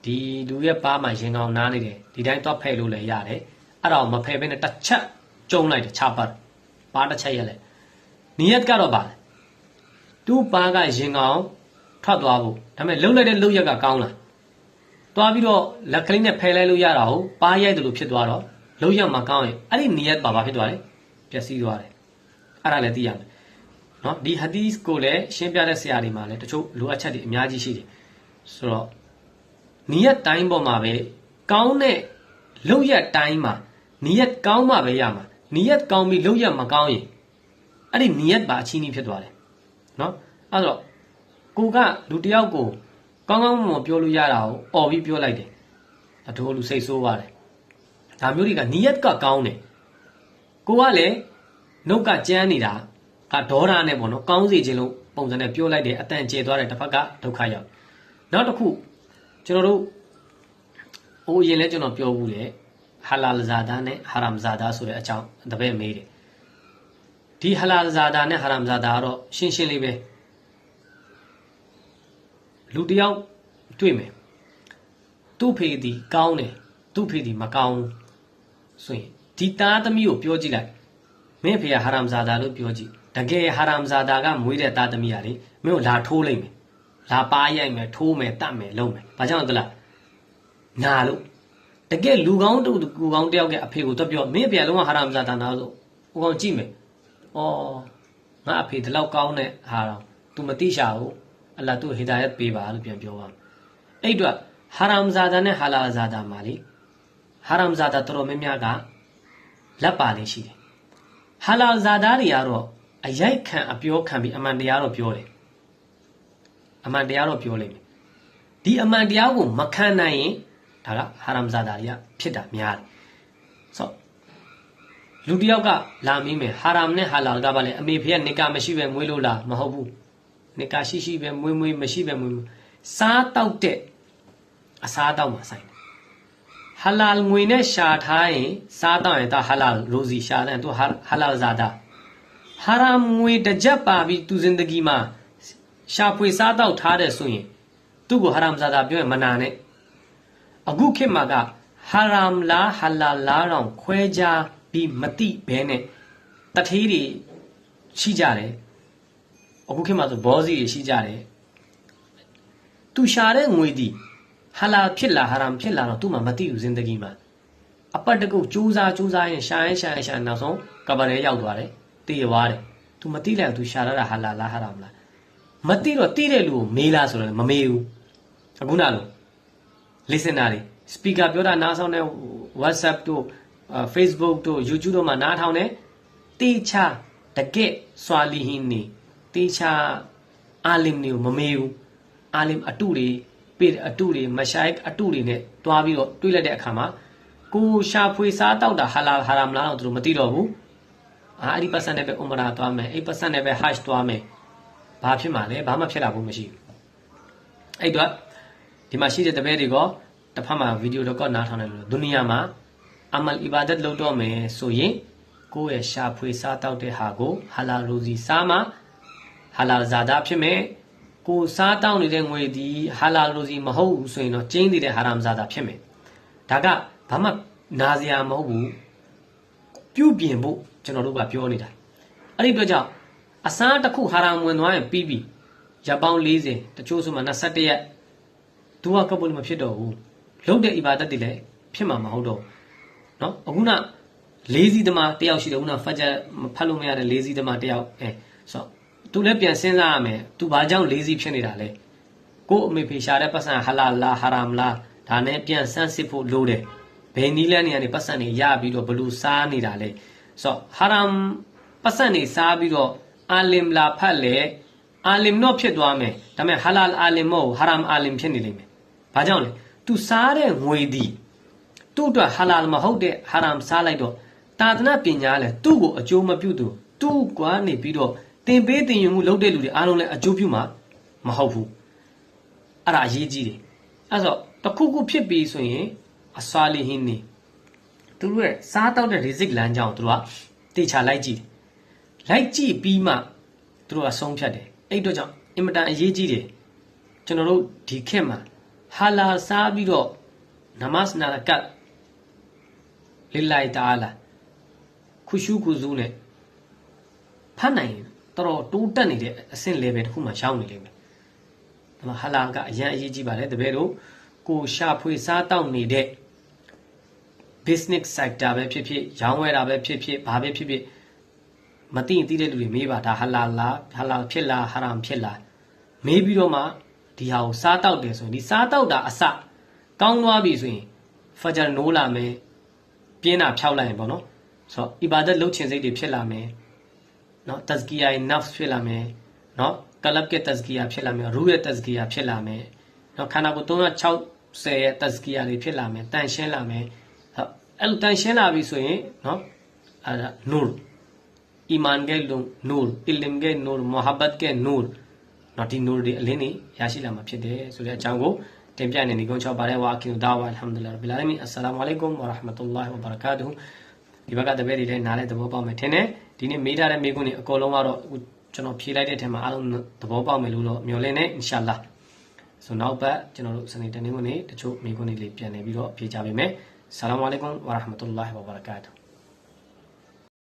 ဒီလူရဲ့ပါးမှာရင်ကောင်နားနေတယ်ဒီတိုင်းတော့ဖယ်လို့လည်းရတယ်အဲ့ဒါကိုမဖယ်ဘဲနဲ့တစ်ချက်ကျုံလိုက်တယ်ချပါပါတစ်ချက်ရက်လဲ niyat ကတော့ပါသူ့ပါးကရင်ကောင်ထွက်သွားဖို့ဒါပေမဲ့လှုပ်လိုက်တဲ့လှုပ်ရက်ကကောင်းလားသွားပြီးတော့လက်ကလေးနဲ့ဖယ်လိုက်လို့ရတာဟုတ်ပါးရိုက်တယ်လို့ဖြစ်သွားတော့လှုပ်ရက်မှာကောင်းရင်အဲ့ဒီ niyat ပါဘာဖြစ်သွားလဲပျက်စီးသွားတယ်အဲ့ဒါလည်းသိရမယ်နော်ဒီ hadith ကိုလည်းရှင်းပြတဲ့ဆရာတွေမှာလည်းတချို့လိုအပ်ချက်တွေအများကြီးရှိတယ်ဆိုတော့ niyat တိုင်းပေါ်မှာပဲကောင်းတဲ့လှုပ်ရက်တိုင်းမှာ niyat ကောင်းမှပဲရမှာ niyat ကောင်းပြီးလှုပ်ရက်မကောင်းရင်အဲ့ဒီ niyat ပါအချင်းကြီးဖြစ်သွားတယ်နော်အဲ့တော့ကိုကလူတယောက်ကိုကောင်းကောင်းမွန်ပြောလို့ရတာကိုអော်ပြီးပြောလိုက်တယ်အထိုးလူစိတ်ဆိုးပါတယ်ဒါမျိုးတွေက niyat ကကောင်းတယ်ကိုကလည်းနှုတ်ကကြမ်းနေတာဒေါသနဲ့ပေါ့နော်ကောင်းစီခြင်းလို့ပုံစံနဲ့ပြောလိုက်တယ်အတန်ကျေသွားတယ်တစ်ဖက်ကဒုက္ခရောက်နောက်တစ်ခုကျွန်တော်တို့အရင်လဲကျွန်တော်ပြောဘူးလေဟာလာလ်ဇာဒါနဲ့ဟာရမ်ဇာဒါဆိုတဲ့အကြောင်းတပည့်မေးတယ်ဒီဟာလာလ်ဇာဒါနဲ့ဟာရမ်ဇာဒါကတော့ရှင်းရှင်းလေးပဲလူတယောက်တွေ့မယ်သူ့ဖေဒီကောင်းတယ်သူ့ဖေဒီမကောင်းဆိုရင်ဒီသားသမီးကိုပြောကြည့်လိုက်မင်းဖေကဟာရမ်ဇာဒါလို့ပြောကြည့်တကယ်ဟာရမ်ဇာဒါကမွေးတဲ့သားသမီးကလေမင်းကိုလာထိုးလိုက်မယ်လာပါရိုက်မယ်ထိုးမယ်တတ်မယ်လုံးမယ်ဘာကြောင့်လဲနာလို့တကယ်လူကောင်းတူကူကောင်းတယောက်ကအဖေကိုတော့ပြောမင်းအဖေလုံးဝဟာရမ်ဇာဒါနာဆိုဟိုကောင်ကြည့်မယ်ငါအဖေဒီလောက်ကောင်းတဲ့ဟာတော့ तू မသိရှာဘူးအလ္လာဟ်သူ့ဟီဒါယတ်ပေးပါလို့ပြန်ပြောပါအဲ့အတွက်ဟာရမ်ဇာဒါနဲ့ဟာလာဇာဒါမှာလေဟာရမ်ဇာဒါတော်တော်များများကလက်ပါလေးရှိတယ်ဟာလာဇာဒါတွေကတော့အရိုက်ခံအပြောခံပြီးအမှန်တရားတော့ပြောတယ်အမှန်တရားတော့ပြောလိမ့်မယ်ဒီအမှန်တရားကိုမခံနိုင်ရင်ဒါကဟာရမ်ဇာဒါတွေကဖြစ်တာများတယ်ဆိုလူတယောက်ကလာမင်းမယ်ဟာရမ်နဲ့ဟာလာကပါလေအမေဖေကနေကာမရှိပဲမွေးလို့လားမဟုတ်ဘူးနေကာရှိပဲမွေးမရှိပဲမွေးစားတောက်တဲ့အစားတောက်မှာဆိုင်တယ်ဟာလာငွေနဲ့ရှာထားရင်စားတောက်ရင်ဒါဟာလာရိုဇီရှာတယ်သူဟာလာဇာဒါဟာရမ်ငွေတစ်ကြက်ပါပြီးသူဇင်ဒဂီမှာရှာဖွေစားတောက်ထားတယ်ဆိုရင်သူ့ကိုဟာရမ်ဇာဒါပြောရင်မနာနဲ့အခုခေတ်မှာကဟာရမ်လားဟာလာလားတော့ခွဲခြားပြီးမတိဘဲနဲ့တထေးတွေရှိကြတယ်အခုခေတ်မှာဆိုဘောဇီတွေရှိကြတယ်သူရှာတဲ့ငွေဒီဟာလာဖြစ်လားဟာရမ်ဖြစ်လားတော့သူ့မှာမတိဘူးဇင်ဒဂီမှာအပတ်တကုတ်ကြိုးစားရင်ရှာရင်နောက်ဆုံးကဘာရဲရောက်သွားတယ်တည်ရွာတယ်သူမတိလိုက်သူရှာရတာဟာလာလားဟာရမ်လားမတိတော့တိတဲ့လူကိုမေးလားဆိုတော့မမေးဘူးအခုနလို listener တွေ speaker ပြောတာနားဆောင်တဲ့ WhatsApp တို့ Facebook တို့ YouTube တို့မှာနားထောင်တယ်တေချာတကက်ဆွာလီဟင်းနေတေချာအာလင်နေကိုမမေးဘူးအာလင်အတုတွေပေးအတုတွေမရှိုက်အတုတွေနဲ့တွားပြီးတော့တွေးလိုက်တဲ့အခါမှာကိုရှာဖွေစားတောက်တာဟာလာဟာရမ်လားတော့သူတို့မသိတော့ဘူးအဲ့ဒီပတ်စံနဲ့ပဲဥမရာသွားမယ်အဲ့ပတ်စံနဲ့ပဲ hash သွားမယ်ဘာဖြစ်မှာလဲဘာမှဖြစ်လာဘူးမရှိဘူးအဲ့တော့ဒီမှာရှိတဲ့တပည့်တွေက တစ်ဖက်မှာဗီဒီယိုတော့နားထောင်နေလို့ဒုနီယာမှာအမလ်အီဘာဒတ်လုပ်တော့မယ်ဆိုရင်ကိုယ့်ရဲ့ရှာဖွေစားတောက်တဲ့ဟာကိုဟာလာရိုဇီစားမှာဟာလာဇာဒါဖြစ်မယ်ကိုစားတောက်နေတဲ့ငွေဒီဟာလာရိုဇီမဟုတ်ဘူးဆိုရင်တော့ကျင်းနေတဲ့ဟာရမ်ဇာဒါဖြစ်မယ်ဒါကဘာမှနာစရာမဟုတ်ဘူးပြုပြင်ဖို့ကျွန်တော်တို့ကပြောနေတာအဲ့ဒီအတွက်ကြောင့်အစားတစ်ခုဟာရမ်ဝင်သွားရင်ပြီးပြီရပောင်း40တချို့ဆိုမှ21ရက်သူကကပ်ဖို့မဖြစ်တော့ဘူးလုတ်တဲ့အီဘာဒတ်တွေလည်းဖြစ်မှာမဟုတ်တော့เนาะအခုနလေးစီးသမားတယောက်ရှိတယ်ခုနဖတ်ချက်ဖတ်လို့မရတဲ့လေးစီးသမားတယောက်ဆိုသူလည်းပြန်စဉ်းစားရမယ်သူဘာကြောင့်လေးစီးဖြစ်နေတာလဲကို့အမေဖေရှာတဲ့ပတ်စံဟလာလာဟာရမ်လာဒါနဲ့ပြန်ဆန်းစစ်ဖို့လိုတယ်ဘယ်နည်းလဲနေရာနေပတ်စံနေရပြီးတော့ဘလူစားနေတာလဲဆိုဟာရမ်ပတ်စံနေစားပြီးတော့အာလင်လာဖတ်လေအာလင်တော့ဖြစ်သွားမယ်ဒါပေမဲ့ဟာလာအာလင်မဟုတ်ဟာရမ်အာလင်ဖြစ်နေလိမ့်မယ်ဘာကြောင့်လဲသူစားတဲ့ငွေဒီသူ့အတွက်ဟာလာမဟုတ်တဲ့ဟာရမ်စားလိုက်တော့တာသနာပညာလဲသူ့ကိုအကျိုးမပြုသူသူ့ကနေပြီးတော့တင်ပေးတင်ယူမှုလုပ်တဲ့လူတွေအားလုံးလည်းအကျိုးပြုမှာမဟုတ်ဘူးအဲ့ဒါအရေးကြီးတယ်အဲ့ဆိုတခုခုဖြစ်ပြီးဆိုရင်အဆွာလီဟင်းနေသူတို့ရဲ့စားတောက်တဲ့ rizik လမ်းကြောင်းသူတို့ကတေချာလိုက်ကြည့်လိုက်ကြည့်ပြီးမှသူတို့ကဆုံးဖြတ်တယ်အဲ့အတွက်ကြောင့်အင်မတန်အရေးကြီးတယ်ကျွန်တော်တို့ဒီခေတ်မှာဟာလာစားပြီးတော့နမတ်နာကတ်လီလိုက်တာလာခုရှုခုဇူးနဲ့ဖတ်နိုင်တော်တိုးတက်နေတဲ့အဆင့် level တစ်ခုမှရောက်နေလိမ့်မယ်ဒါမှဟာလာကအရင်အရေးကြီးပါတယ်တပည့်တို့ကိုရှာဖွေစားတောက်နေတဲ့ business sector ပဲဖြစ်ဖြစ်ရောင်းဝယ်တာပဲဖြစ်ဖြစ်ဘာပဲဖြစ်ဖြစ်မသိရင်သိတဲ့လူတွေမေးပါဒါဟာလာလားဟာလာဖြစ်လားဟာရမ်ဖြစ်လားမေးပြီးတော့မှဒီဟာကိုစားတောက်တယ်ဆိုရင်ဒီစားတောက်တာအစကောင်းသွားပြီဆိုရင်ဖဂျာနိုးလာမယ်ပြင်းတာဖြောက်လိုက်ရင်ပေါ့နော်ဆိုတော့အီဘာဒတ်လုပ်ချင်စိတ်တွေဖြစ်လာမယ်နော်တဇကီယာနဖ်ဖြစ်လာမယ်နော်ကလပ်ကတဇကီယာဖြစ်လာမယ်ရူရဲ့တဇကီယာဖြစ်လာမယ်နော်ခန္ဓာကိုယ်360ရဲ့တဇကီယာတွေဖြစ်လာမယ်တန်ရှင်းလာမယ်အဲ့လိုတန်ရှင်းလာပြီဆိုရင်နော်အဲ့ဒါနူရ်အီမန်ကဲနူရ်အီလမ်ကဲနူရ်မုဟဘတ်ကဲနူရ်နော်ဒီနူရ်တွေအလင်းတွေရရှိလာမှာဖြစ်တယ်ဆိုတဲ့အကြောင်းကိုတင်ပြနေဒီကုန်း6ပါတယ်ဝါကင်ဒါဝါအလ်ဟမ်ဒူလ illah ရဘ်ဘီလ်အာလမင်အစ္စလာမ်အလိုင်ကွမ်ဝါရဟ်မတ်တူလာဟ်ဝါဘရကာတူဟူဒီဘက်ကတပည့်တွေလည်းနားလဲသဘောပေါက်မယ်ထင်တယ်ဒီနေ့မေးထားတဲ့မေးခွန်းတွေအကုန်လုံးကတော့ကျွန်တော်ဖြေလိုက်တဲ့အထက်မှာအားလုံးသဘောပေါက်မယ်လို့တော့မျှော်လင့်နေအင်ရှာလာဆိုနောက်ပတ်ကျွန်တော်တို့စနေတနေ့မနေ့တချို့မေးခွန်းတွေလေးပြန်နေပြီးတော့ဖြေကြပေးမယ်ဆလာမ်အလိုင်ကွမ်ဝါရဟ်မတ်တူလာဟ်ဝါဘရကာတူ